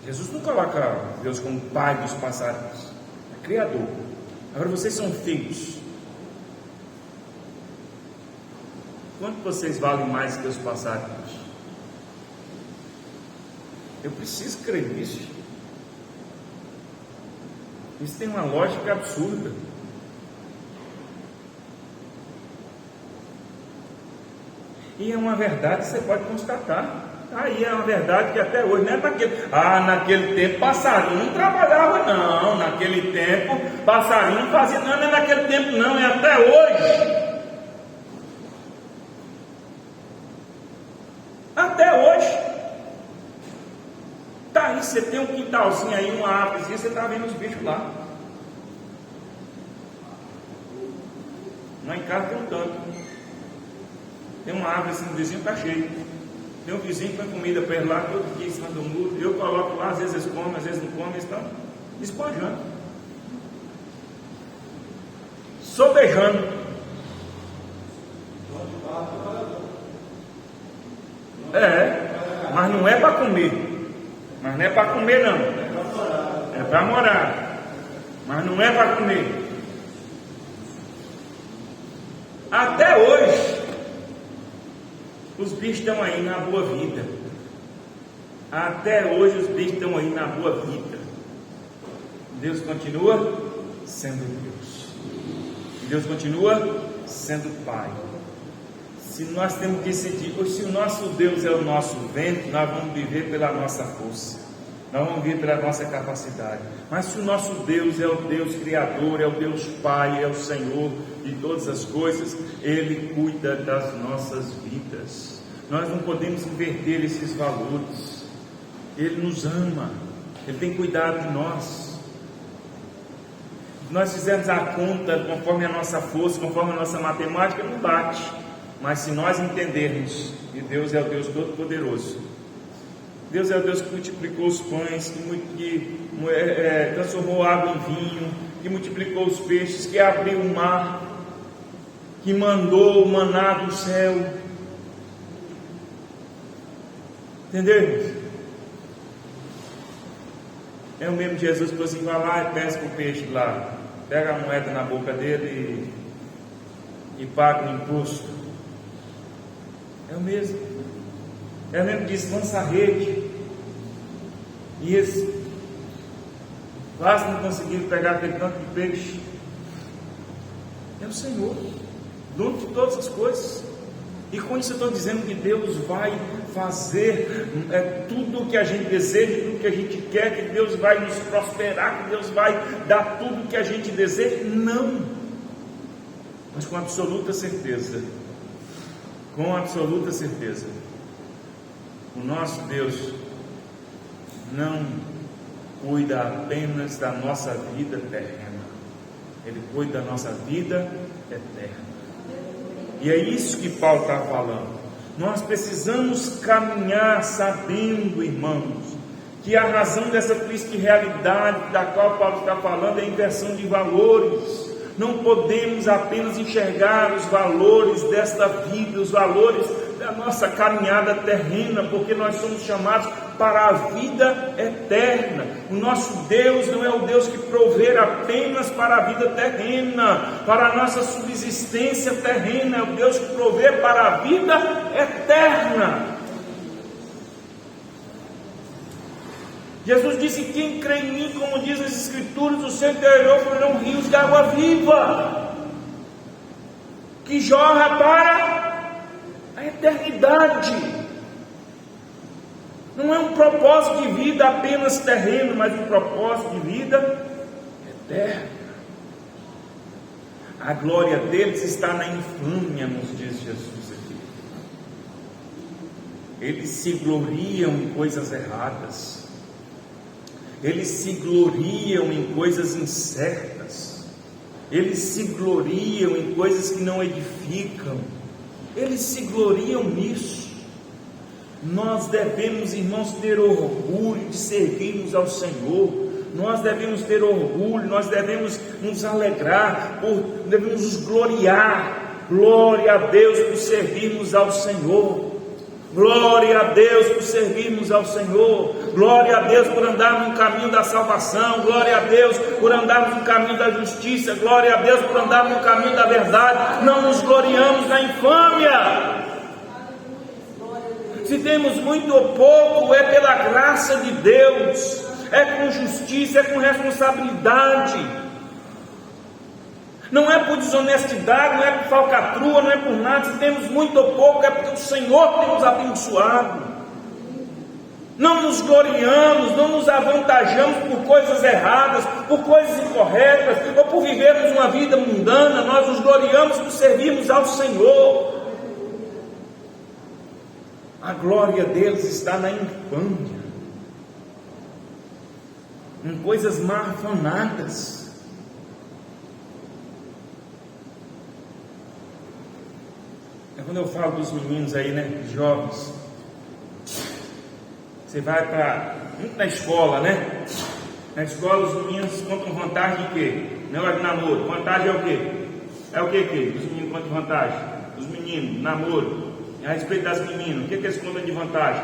Speaker 2: Jesus não coloca Deus como pai dos passarinhos, é criador. Agora vocês são filhos. Quanto vocês valem mais que os passarinhos? Eu preciso crer nisso. Isso tem uma lógica absurda. E é uma verdade que você pode constatar. Aí é uma verdade que até hoje, não é naquele tempo passarinho não trabalhava, não. Naquele tempo passarinho não fazia, não é naquele tempo, não, é até hoje. Até hoje. Está quintalzinho aí, uma árvorezinha, você está vendo os bichos lá. Lá em casa tem um tanto. Tem uma árvore assim, o vizinho está cheio. Tem um vizinho que põe comida para ele lá, todo dia em cima do muro. Eu coloco lá, às vezes eles comem, às vezes não comem, eles estão despojando. Sobejando. Mas não é para comer. Mas não é para comer não. É para morar. Mas não é para comer. Até hoje, os bichos estão aí na boa vida. Até hoje os bichos estão aí na boa vida. Deus continua sendo Deus. Deus continua sendo Pai. Se nós temos que decidir, ou se o nosso Deus é o nosso vento, nós vamos viver pela nossa força. Nós vamos viver pela nossa capacidade. Mas se o nosso Deus é o Deus Criador, é o Deus Pai, é o Senhor de todas as coisas, Ele cuida das nossas vidas. Nós não podemos inverter esses valores. Ele nos ama, Ele tem cuidado de nós. Nós fizemos a conta conforme a nossa força, conforme a nossa matemática, não bate. Mas se nós entendermos que Deus é o Deus Todo-Poderoso, Deus é o Deus que multiplicou os pães, que transformou água em vinho, que multiplicou os peixes, que abriu o mar, que mandou o maná do céu. Entendeu? É o mesmo Jesus que falou assim: vai lá e pesca o peixe lá, pega a moeda na boca dele e paga o imposto. É o mesmo. É o mesmo que diz: lança a rede. E eles quase não conseguiram pegar aquele tanto de peixe. É o Senhor, dono de todas as coisas. E com isso eu estou dizendo que Deus vai fazer tudo o que a gente deseja, tudo o que a gente quer, que Deus vai nos prosperar, que Deus vai dar tudo o que a gente deseja. Não. Mas com absoluta certeza, o nosso Deus não cuida apenas da nossa vida terrena, Ele cuida da nossa vida eterna. E é isso que Paulo está falando. Nós precisamos caminhar sabendo, irmãos, que a razão dessa triste realidade da qual Paulo está falando é a inversão de valores. Não podemos apenas enxergar os valores desta vida, os valores da nossa caminhada terrena, porque nós somos chamados para a vida eterna. O nosso Deus não é o Deus que provê apenas para a vida terrena, para a nossa subsistência terrena, é o Deus que provê para a vida eterna. Jesus disse: quem crê em mim, como diz as Escrituras, do seu interior fluirão rios de água viva, que jorra para a eternidade. Não é um propósito de vida apenas terreno, mas um propósito de vida eterna. A glória deles está na infâmia, nos diz Jesus aqui. Eles se gloriam em coisas erradas. Eles se gloriam em coisas incertas. Eles se gloriam em coisas que não edificam. Eles se gloriam nisso. Nós devemos, irmãos, ter orgulho de servirmos ao Senhor. Nós devemos ter orgulho, nós devemos nos alegrar, devemos nos gloriar. Glória a Deus por servirmos ao Senhor. Glória a Deus por servirmos ao Senhor. Glória a Deus por andarmos no caminho da salvação. Glória a Deus por andarmos no caminho da justiça. Glória a Deus por andarmos no caminho da verdade. Não nos gloriamos na infâmia. Se temos muito ou pouco, é pela graça de Deus, é com justiça, é com responsabilidade. Não é por desonestidade, não é por falcatrua, não é por nada. Se temos muito ou pouco, é porque o Senhor tem nos abençoado. Não nos gloriamos, não nos avantajamos por coisas erradas, por coisas incorretas, ou por vivermos uma vida mundana. Nós nos gloriamos por servirmos ao Senhor. A glória deles está na infâmia. em coisas marfanadas. É quando eu falo dos meninos aí, né, jovens, você vai muito na escola, né? Na escola os meninos contam vantagem de quê? Negócio de namoro. Vantagem é o quê? É o quê? Os meninos contam vantagem. Os meninos, namoro. A respeito das meninas, o que eles contam de vantagem?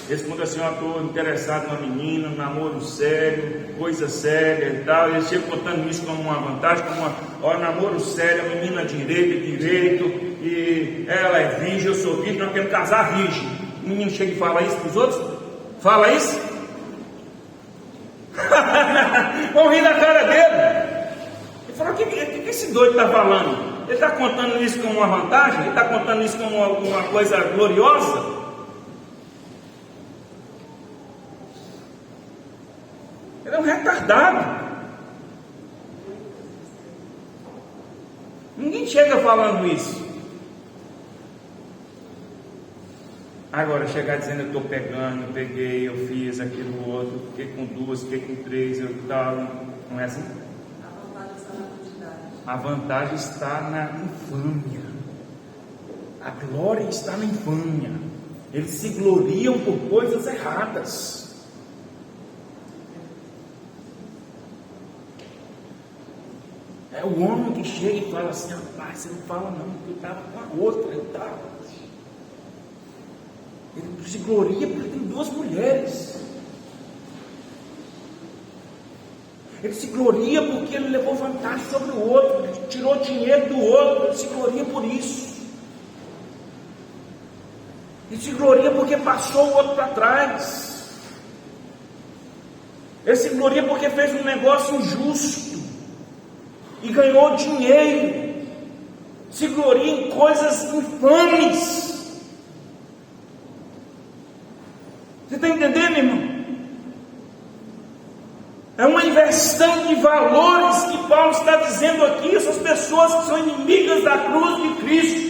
Speaker 2: Eles contam assim: eu estou interessado numa menina, um namoro sério, coisa séria e tal. Eles chegam contando isso como uma vantagem, como namoro sério, a menina direito, e ela é virgem, eu sou virgem, nós queremos casar virgem. O menino chega e fala isso para os outros? Fala isso? Vão rir da cara dele. Ele fala: o que esse doido está falando? Ele está contando isso como uma vantagem? Ele está contando isso como uma coisa gloriosa? Ele é um retardado. Ninguém chega falando isso. Agora, chegar dizendo: eu estou pegando, eu peguei, eu fiz aquilo outro, fiquei com 2, fiquei com 3, eu tal. Não é assim? A vantagem está na infâmia. A glória está na infâmia. Eles se gloriam por coisas erradas. É o homem que chega e fala assim: rapaz, você não fala não, porque eu estava com a outra, eu estava. Ele se gloria porque ele tem 2 mulheres. Ele se gloria porque ele levou vantagem sobre o outro, ele tirou dinheiro do outro, ele se gloria por isso. Ele se gloria porque passou o outro para trás. Ele se gloria porque fez um negócio injusto e ganhou dinheiro. Se gloria em coisas infames. Você está entendendo, irmão? É uma inversão de valores que Paulo está dizendo aqui. Essas pessoas que são inimigas da cruz de Cristo,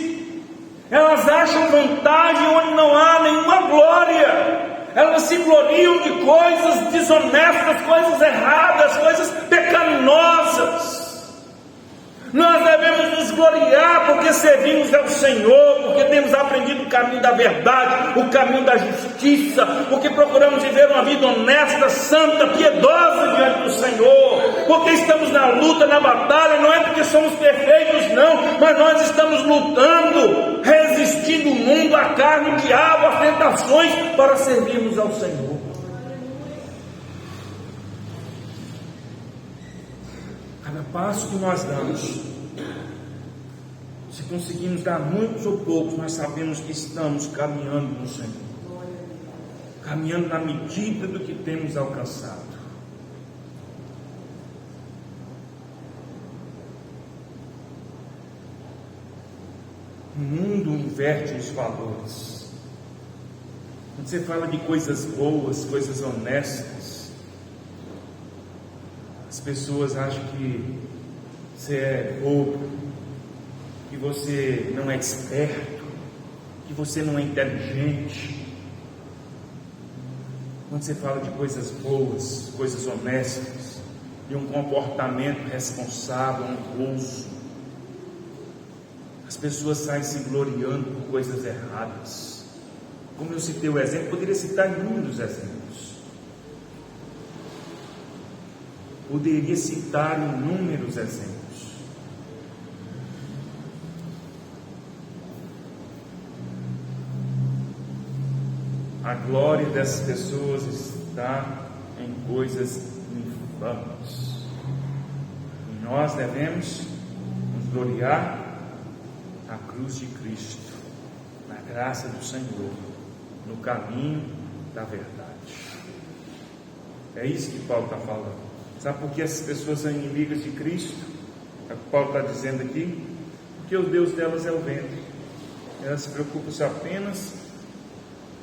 Speaker 2: elas acham vantagem onde não há nenhuma glória. Elas se gloriam de coisas desonestas, coisas erradas, coisas pecaminosas. Nós devemos nos gloriar porque servimos ao Senhor, porque temos aprendido o caminho da verdade, o caminho da justiça, porque procuramos viver uma vida honesta, santa, piedosa diante do Senhor, porque estamos na luta, na batalha. Não é porque somos perfeitos não, mas nós estamos lutando, resistindo o mundo, a carne, o diabo, as tentações, para servirmos ao Senhor. Cada passo que nós damos, se conseguimos dar muitos ou poucos, nós sabemos que estamos caminhando no Senhor, caminhando na medida do que temos alcançado. O mundo inverte os valores. Quando você fala de coisas boas, coisas honestas, as pessoas acham que você é bobo, que você não é esperto, que você não é inteligente. Quando você fala de coisas boas, coisas honestas, de um comportamento responsável, honroso, as pessoas saem se gloriando por coisas erradas. Como eu citei o exemplo, poderia citar inúmeros exemplos. Poderia citar inúmeros exemplos. A glória dessas pessoas está em coisas infames. E nós devemos nos gloriar na cruz de Cristo, na graça do Senhor, no caminho da verdade. É isso que Paulo está falando. Sabe por que essas pessoas são inimigas de Cristo? É o que Paulo está dizendo aqui. Porque o Deus delas é o ventre. Elas se preocupam apenas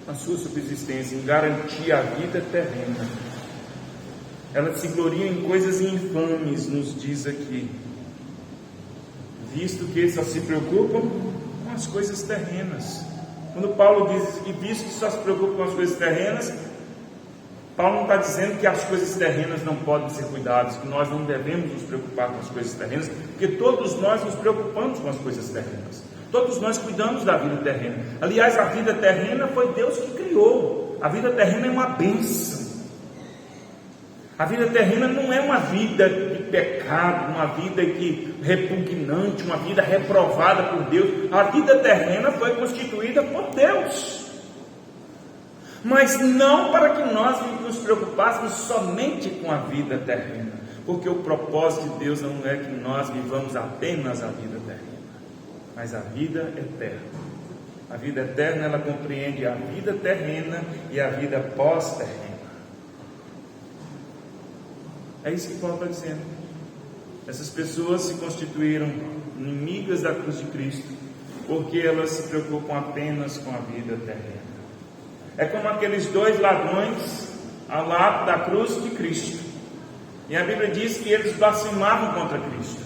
Speaker 2: com a sua subsistência, em garantir a vida terrena. Elas se gloriam em coisas infames, nos diz aqui, visto que só se preocupam com as coisas terrenas. Quando Paulo diz que visto que só se preocupam com as coisas terrenas, Paulo não está dizendo que as coisas terrenas não podem ser cuidadas, que nós não devemos nos preocupar com as coisas terrenas, porque todos nós nos preocupamos com as coisas terrenas. Todos nós cuidamos da vida terrena. Aliás, a vida terrena foi Deus que criou. A vida terrena é uma bênção. A vida terrena não é uma vida de pecado, uma vida repugnante, uma vida reprovada por Deus. A vida terrena foi constituída por Deus. Mas não para que nós nos preocupássemos somente com a vida terrena, porque o propósito de Deus não é que nós vivamos apenas a vida terrena, mas a vida eterna. A vida eterna, ela compreende a vida terrena e a vida pós-terrena. É isso que Paulo está dizendo. Essas pessoas se constituíram inimigas da cruz de Cristo, porque elas se preocupam apenas com a vida terrena. É como aqueles dois ladrões ao lado da cruz de Cristo. E a Bíblia diz que eles blasfemavam contra Cristo.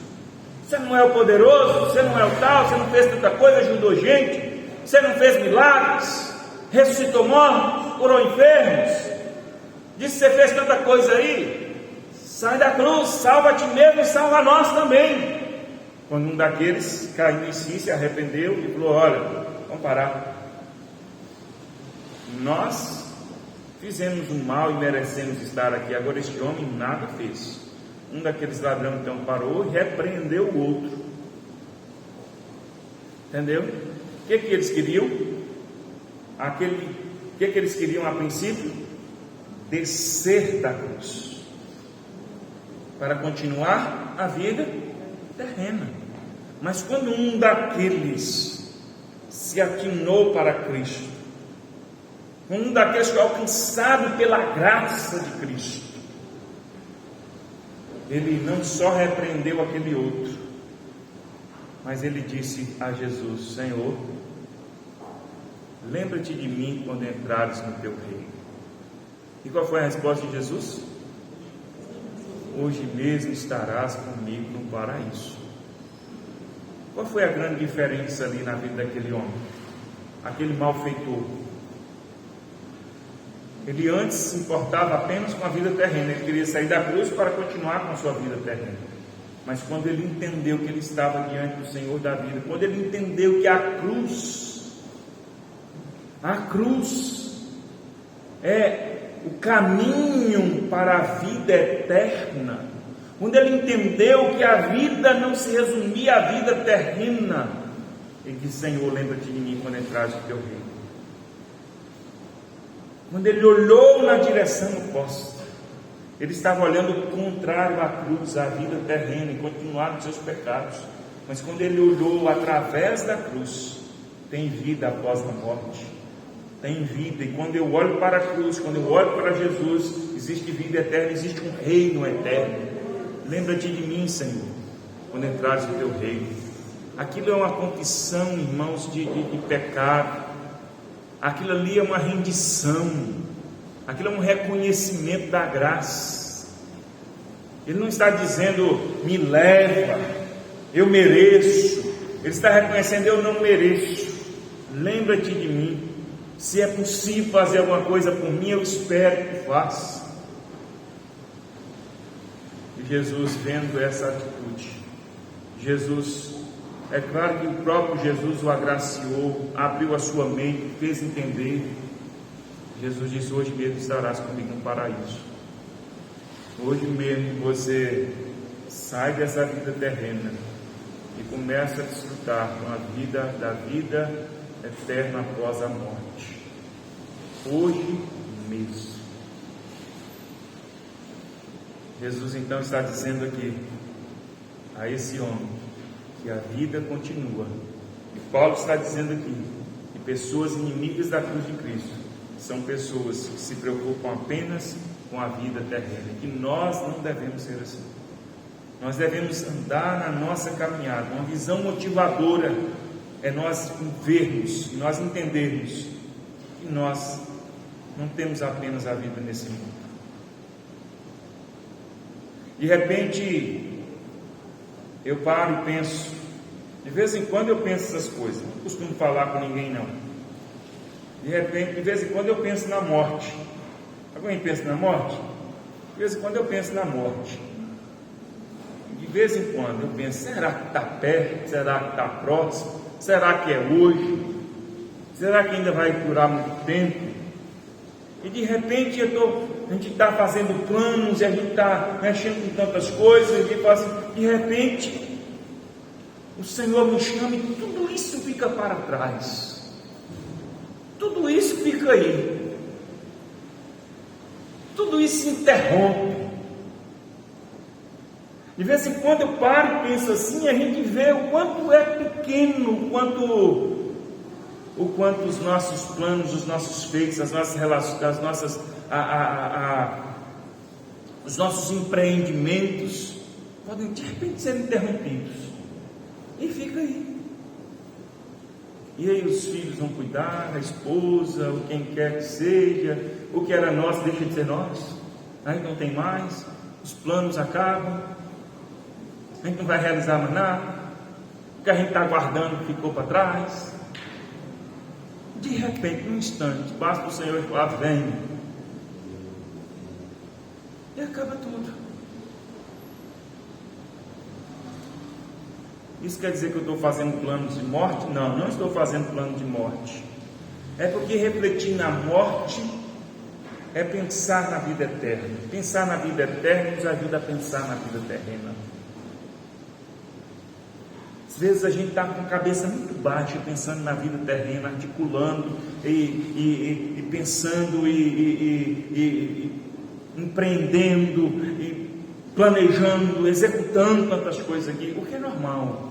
Speaker 2: Você não é o poderoso, você não é o tal, você não fez tanta coisa, ajudou gente, você não fez milagres, ressuscitou mortos, curou enfermos, disse que você fez tanta coisa aí. Sai da cruz, salva a ti mesmo e salva a nós também. Quando um daqueles caiu em si, se arrependeu e falou: olha, vamos parar. Nós fizemos um mal e merecemos estar aqui. Agora este homem nada fez. Um daqueles ladrões então parou e repreendeu o outro. Entendeu? O que eles queriam? O que eles queriam a princípio? Descer da cruz, para continuar a vida terrena. Mas quando um daqueles se atinou para Cristo, um daqueles que foi alcançado pela graça de Cristo, ele não só repreendeu aquele outro, mas ele disse a Jesus: Senhor, lembra-te de mim quando entrares no teu reino. E qual foi a resposta de Jesus? Hoje mesmo estarás comigo no paraíso. Qual foi a grande diferença ali na vida daquele homem? Aquele malfeitor. Ele antes se importava apenas com a vida terrena. Ele queria sair da cruz para continuar com a sua vida terrena. Mas quando ele entendeu que ele estava diante do Senhor da vida, quando ele entendeu que a cruz é o caminho para a vida eterna, quando ele entendeu que a vida não se resumia à vida terrena, ele disse: Senhor, lembra-te de mim quando entrares no teu reino. Quando ele olhou na direção oposta, ele estava olhando contrário à cruz, à vida terrena, e continuar nos seus pecados. Mas quando ele olhou através da cruz, tem vida após a morte, tem vida. E quando eu olho para a cruz, quando eu olho para Jesus, existe vida eterna, existe um reino eterno. Lembra-te de mim, Senhor, quando entrares no teu reino. Aquilo é uma confissão, irmãos, de pecado. Aquilo ali é uma rendição, aquilo é um reconhecimento da graça. Ele não está dizendo: me leva, eu mereço. Ele está reconhecendo: eu não mereço. Lembra-te de mim. Se é possível fazer alguma coisa por mim, eu espero que faça. E Jesus, vendo essa atitude, é claro que o próprio Jesus o agraciou, abriu a sua mente, fez entender. Jesus disse: hoje mesmo estarás comigo no paraíso. Hoje mesmo você sai dessa vida terrena e começa a desfrutar da vida eterna após a morte. Hoje mesmo. Jesus então está dizendo aqui a esse homem que a vida continua. E Paulo está dizendo aqui que pessoas inimigas da cruz de Cristo são pessoas que se preocupam apenas com a vida terrena, que nós não devemos ser assim. Nós devemos andar na nossa caminhada. Uma visão motivadora é nós vermos e nós entendermos que nós não temos apenas a vida nesse mundo. De repente eu paro e penso, de vez em quando eu penso essas coisas, não costumo falar com ninguém não. De repente, de vez em quando eu penso na morte. Alguém pensa na morte? De vez em quando eu penso na morte. De vez em quando eu penso, será que está perto? Será que está próximo? Será que é hoje? Será que ainda vai durar muito tempo? E de repente a gente está fazendo planos, e a gente está mexendo com tantas coisas, e assim, de repente o Senhor me chama e tudo isso fica para trás. Tudo isso fica aí. Tudo isso se interrompe. De vez em quando eu paro e penso assim, a gente vê o quanto é pequeno, o quanto os nossos planos, os nossos feitos, as nossas relações, os nossos empreendimentos podem de repente ser interrompidos. E fica aí. E aí os filhos vão cuidar, a esposa, ou quem quer que seja, o que era nosso deixa de ser nosso. Aí não tem mais, os planos acabam, a gente não vai realizar mais nada, o que a gente está guardando ficou para trás. De repente, num instante, basta o Senhor falar, vem, e acaba tudo. Isso quer dizer que eu estou fazendo planos de morte? Não, não estou fazendo plano de morte. É porque refletir na morte é pensar na vida eterna. Pensar na vida eterna nos ajuda a pensar na vida terrena. Às vezes a gente está com a cabeça muito baixa, pensando na vida terrena, articulando e pensando e empreendendo e planejando, executando tantas coisas aqui, o que é normal.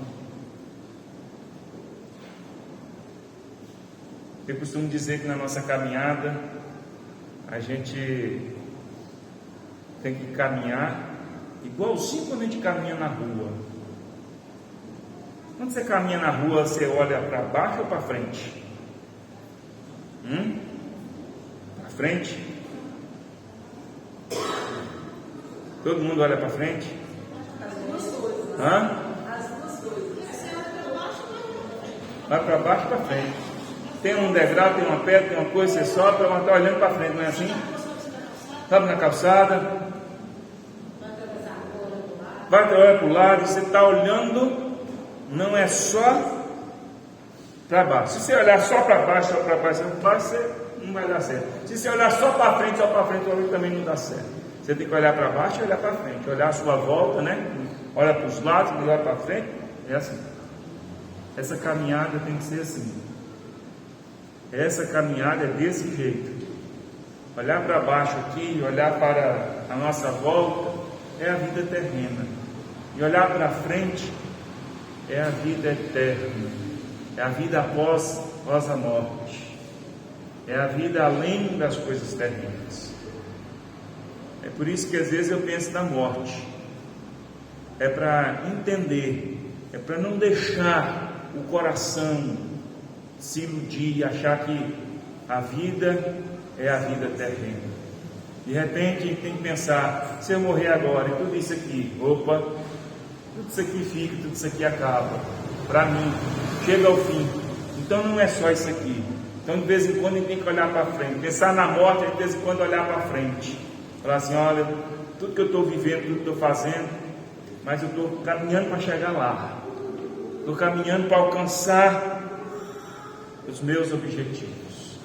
Speaker 2: Eu costumo dizer que na nossa caminhada a gente tem que caminhar igualzinho quando a gente caminha na rua. Quando você caminha na rua, você olha para baixo ou para frente? Para frente? Todo mundo olha para frente?
Speaker 3: As duas coisas.
Speaker 2: As
Speaker 3: duas coisas.
Speaker 2: Vai para baixo e para frente. Tem um degrau, tem uma pedra, tem uma coisa, você sobe, mas está olhando para frente, não é assim? Sobe na calçada, vai olhar para o lado, você está olhando, não é só para baixo. Se você olhar só para baixo, você não vai dar certo. Se você olhar só para frente, também não dá certo. Você tem que olhar para baixo e olhar para frente, olhar a sua volta, né? Olha para os lados, olhar para frente, é assim. Essa caminhada tem que ser assim. Essa caminhada é desse jeito. Olhar para baixo aqui, olhar para a nossa volta, é a vida terrena. E olhar para frente é a vida eterna. É a vida após a morte. É a vida além das coisas terrenas. É por isso que às vezes eu penso na morte. É para entender, é para não deixar o coração se iludir e achar que a vida é a vida terrena. De repente a gente tem que pensar, se eu morrer agora e tudo isso aqui, tudo isso aqui fica, tudo isso aqui acaba. Para mim, chega ao fim. Então não é só isso aqui. Então de vez em quando a gente tem que olhar para frente. Pensar na morte é de vez em quando olhar para frente. Falar assim, olha, tudo que eu estou vivendo, tudo que eu estou fazendo, mas eu estou caminhando para chegar lá. Estou caminhando para alcançar os meus objetivos.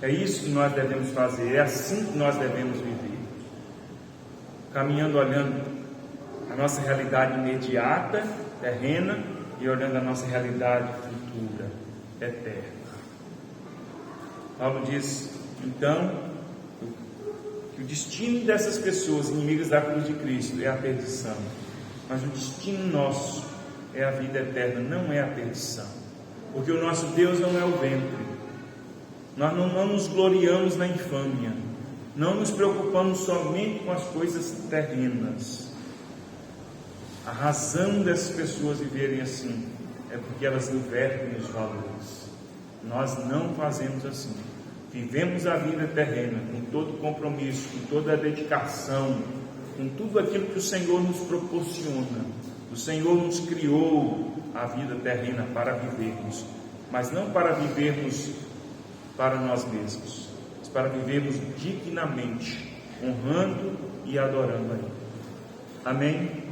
Speaker 2: É isso que nós devemos fazer, é assim que nós devemos viver. Caminhando, olhando a nossa realidade imediata, terrena, e olhando a nossa realidade futura, eterna. Paulo diz, então, que o destino dessas pessoas inimigas da cruz de Cristo é a perdição, mas o destino nosso é a vida eterna, não é a perdição, porque o nosso Deus não é o ventre. Nós não nos gloriamos na infâmia, não nos preocupamos somente com as coisas terrenas. A razão dessas pessoas viverem assim é porque elas invertem os valores. Nós não fazemos assim. Vivemos a vida terrena com todo o compromisso, com toda a dedicação, com tudo aquilo que o Senhor nos proporciona. O Senhor nos criou a vida terrena para vivermos, mas não para vivermos para nós mesmos, mas para vivermos dignamente, honrando e adorando a Ele. Amém?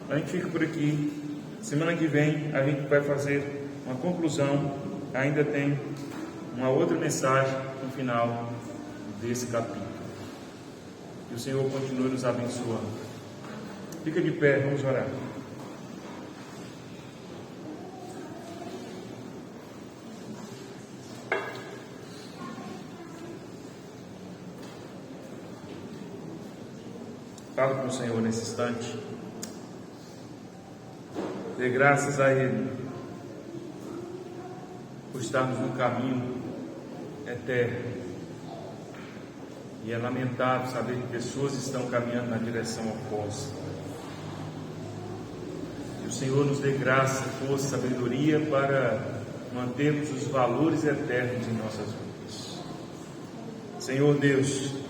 Speaker 2: A gente fica por aqui. Semana que vem a gente vai fazer uma conclusão. Ainda tem uma outra mensagem no final desse capítulo. Que o Senhor continue nos abençoando. Fica de pé, vamos orar. Fala com o Senhor nesse instante. Dê graças a Ele por estarmos no caminho eterno. E é lamentável saber que pessoas estão caminhando na direção oposta. Que o Senhor nos dê graça, força, sabedoria para mantermos os valores eternos em nossas vidas. Senhor Deus,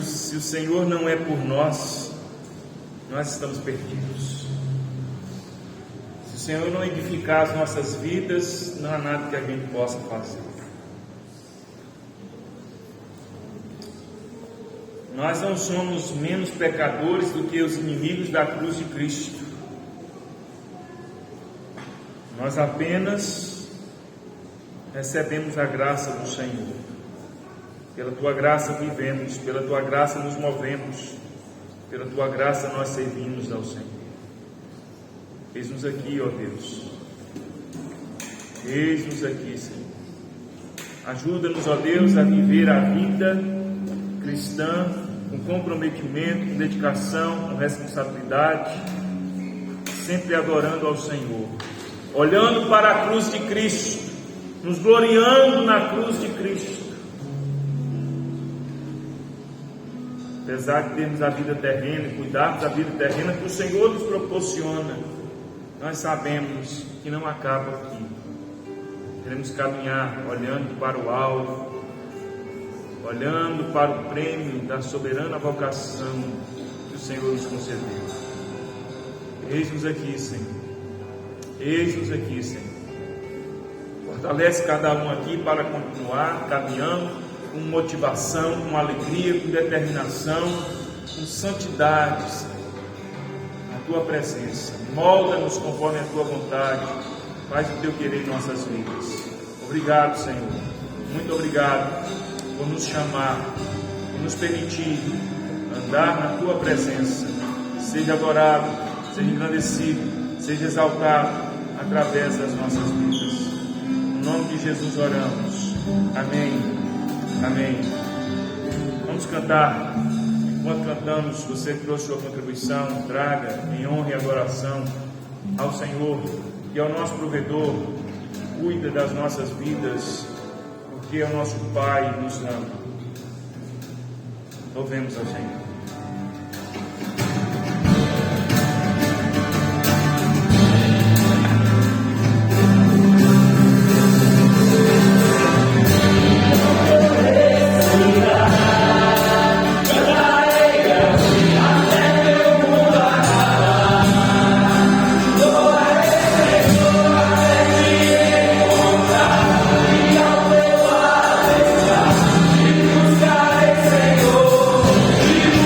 Speaker 2: se o Senhor não é por nós, nós estamos perdidos. Se o Senhor não edificar as nossas vidas, não há nada que a gente possa fazer. Nós não somos menos pecadores do que os inimigos da cruz de Cristo. Nós apenas recebemos a graça do Senhor. Pela Tua graça vivemos, pela Tua graça nos movemos, pela Tua graça nós servimos ao Senhor. Eis-nos aqui, ó Deus. Eis-nos aqui, Senhor. Ajuda-nos, ó Deus, a viver a vida cristã com comprometimento, com dedicação, com responsabilidade, sempre adorando ao Senhor, olhando para a cruz de Cristo, nos gloriando na cruz de Cristo. Apesar de termos a vida terrena e cuidarmos da vida terrena que o Senhor nos proporciona, nós sabemos que não acaba aqui. Queremos caminhar olhando para o alvo, olhando para o prêmio da soberana vocação que o Senhor nos concedeu. Eis-nos aqui, Senhor. Eis-nos aqui, Senhor. Fortalece cada um aqui para continuar caminhando com motivação, com alegria, com determinação, com santidade, Senhor. A Tua presença. Molda-nos conforme a Tua vontade. Faz o Teu querer em nossas vidas. Obrigado, Senhor. Muito obrigado por nos chamar, por nos permitir andar na Tua presença. Seja adorado, seja engrandecido, seja exaltado através das nossas vidas. No nome de Jesus oramos. Amém. Amém. Vamos cantar. Enquanto cantamos, você trouxe sua contribuição, traga em honra e adoração ao Senhor, que é o nosso provedor, que cuida das nossas vidas, porque é o nosso Pai e nos ama. Louvemos ao Senhor.
Speaker 4: Senhor,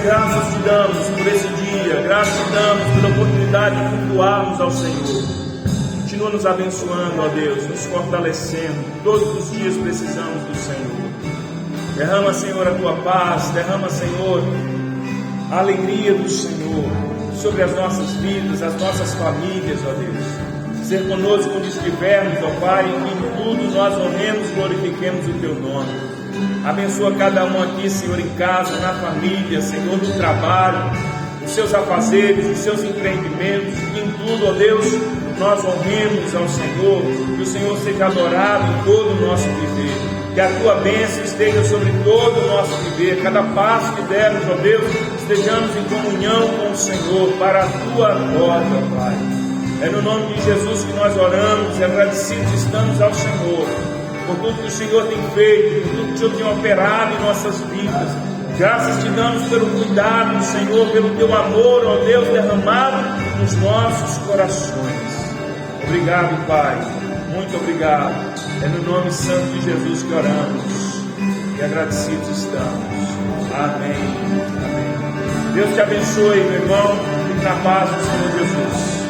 Speaker 2: graças te damos por esse dia, graças te damos pela oportunidade de cultuarmos ao Senhor. Continua nos abençoando, ó Deus, nos fortalecendo. Todos os dias precisamos do Senhor. Derrama, Senhor, a tua paz, derrama, Senhor, a alegria do Senhor sobre as nossas vidas, as nossas famílias, ó Deus. Ser conosco onde estivermos, ó Pai, e que em tudo nós honremos e glorifiquemos o teu nome. Abençoa cada um aqui, Senhor, em casa, na família, Senhor, no trabalho, os seus afazeres, os seus empreendimentos, que em tudo, ó Deus, nós honremos ao Senhor, que o Senhor seja adorado em todo o nosso viver, que a tua bênção esteja sobre todo o nosso viver, cada passo que dermos, ó Deus, estejamos em comunhão com o Senhor, para a tua glória, ó Pai. É no nome de Jesus que nós oramos e agradecidos estamos ao Senhor, por tudo que o Senhor tem feito, por tudo que o Senhor tem operado em nossas vidas. Graças te damos pelo cuidado, Senhor, pelo teu amor, ó Deus, derramado nos nossos corações. Obrigado, Pai, muito obrigado. É no nome santo de Jesus que oramos e agradecidos estamos. Amém. Amém. Deus te abençoe, meu irmão, fique na paz do Senhor Jesus.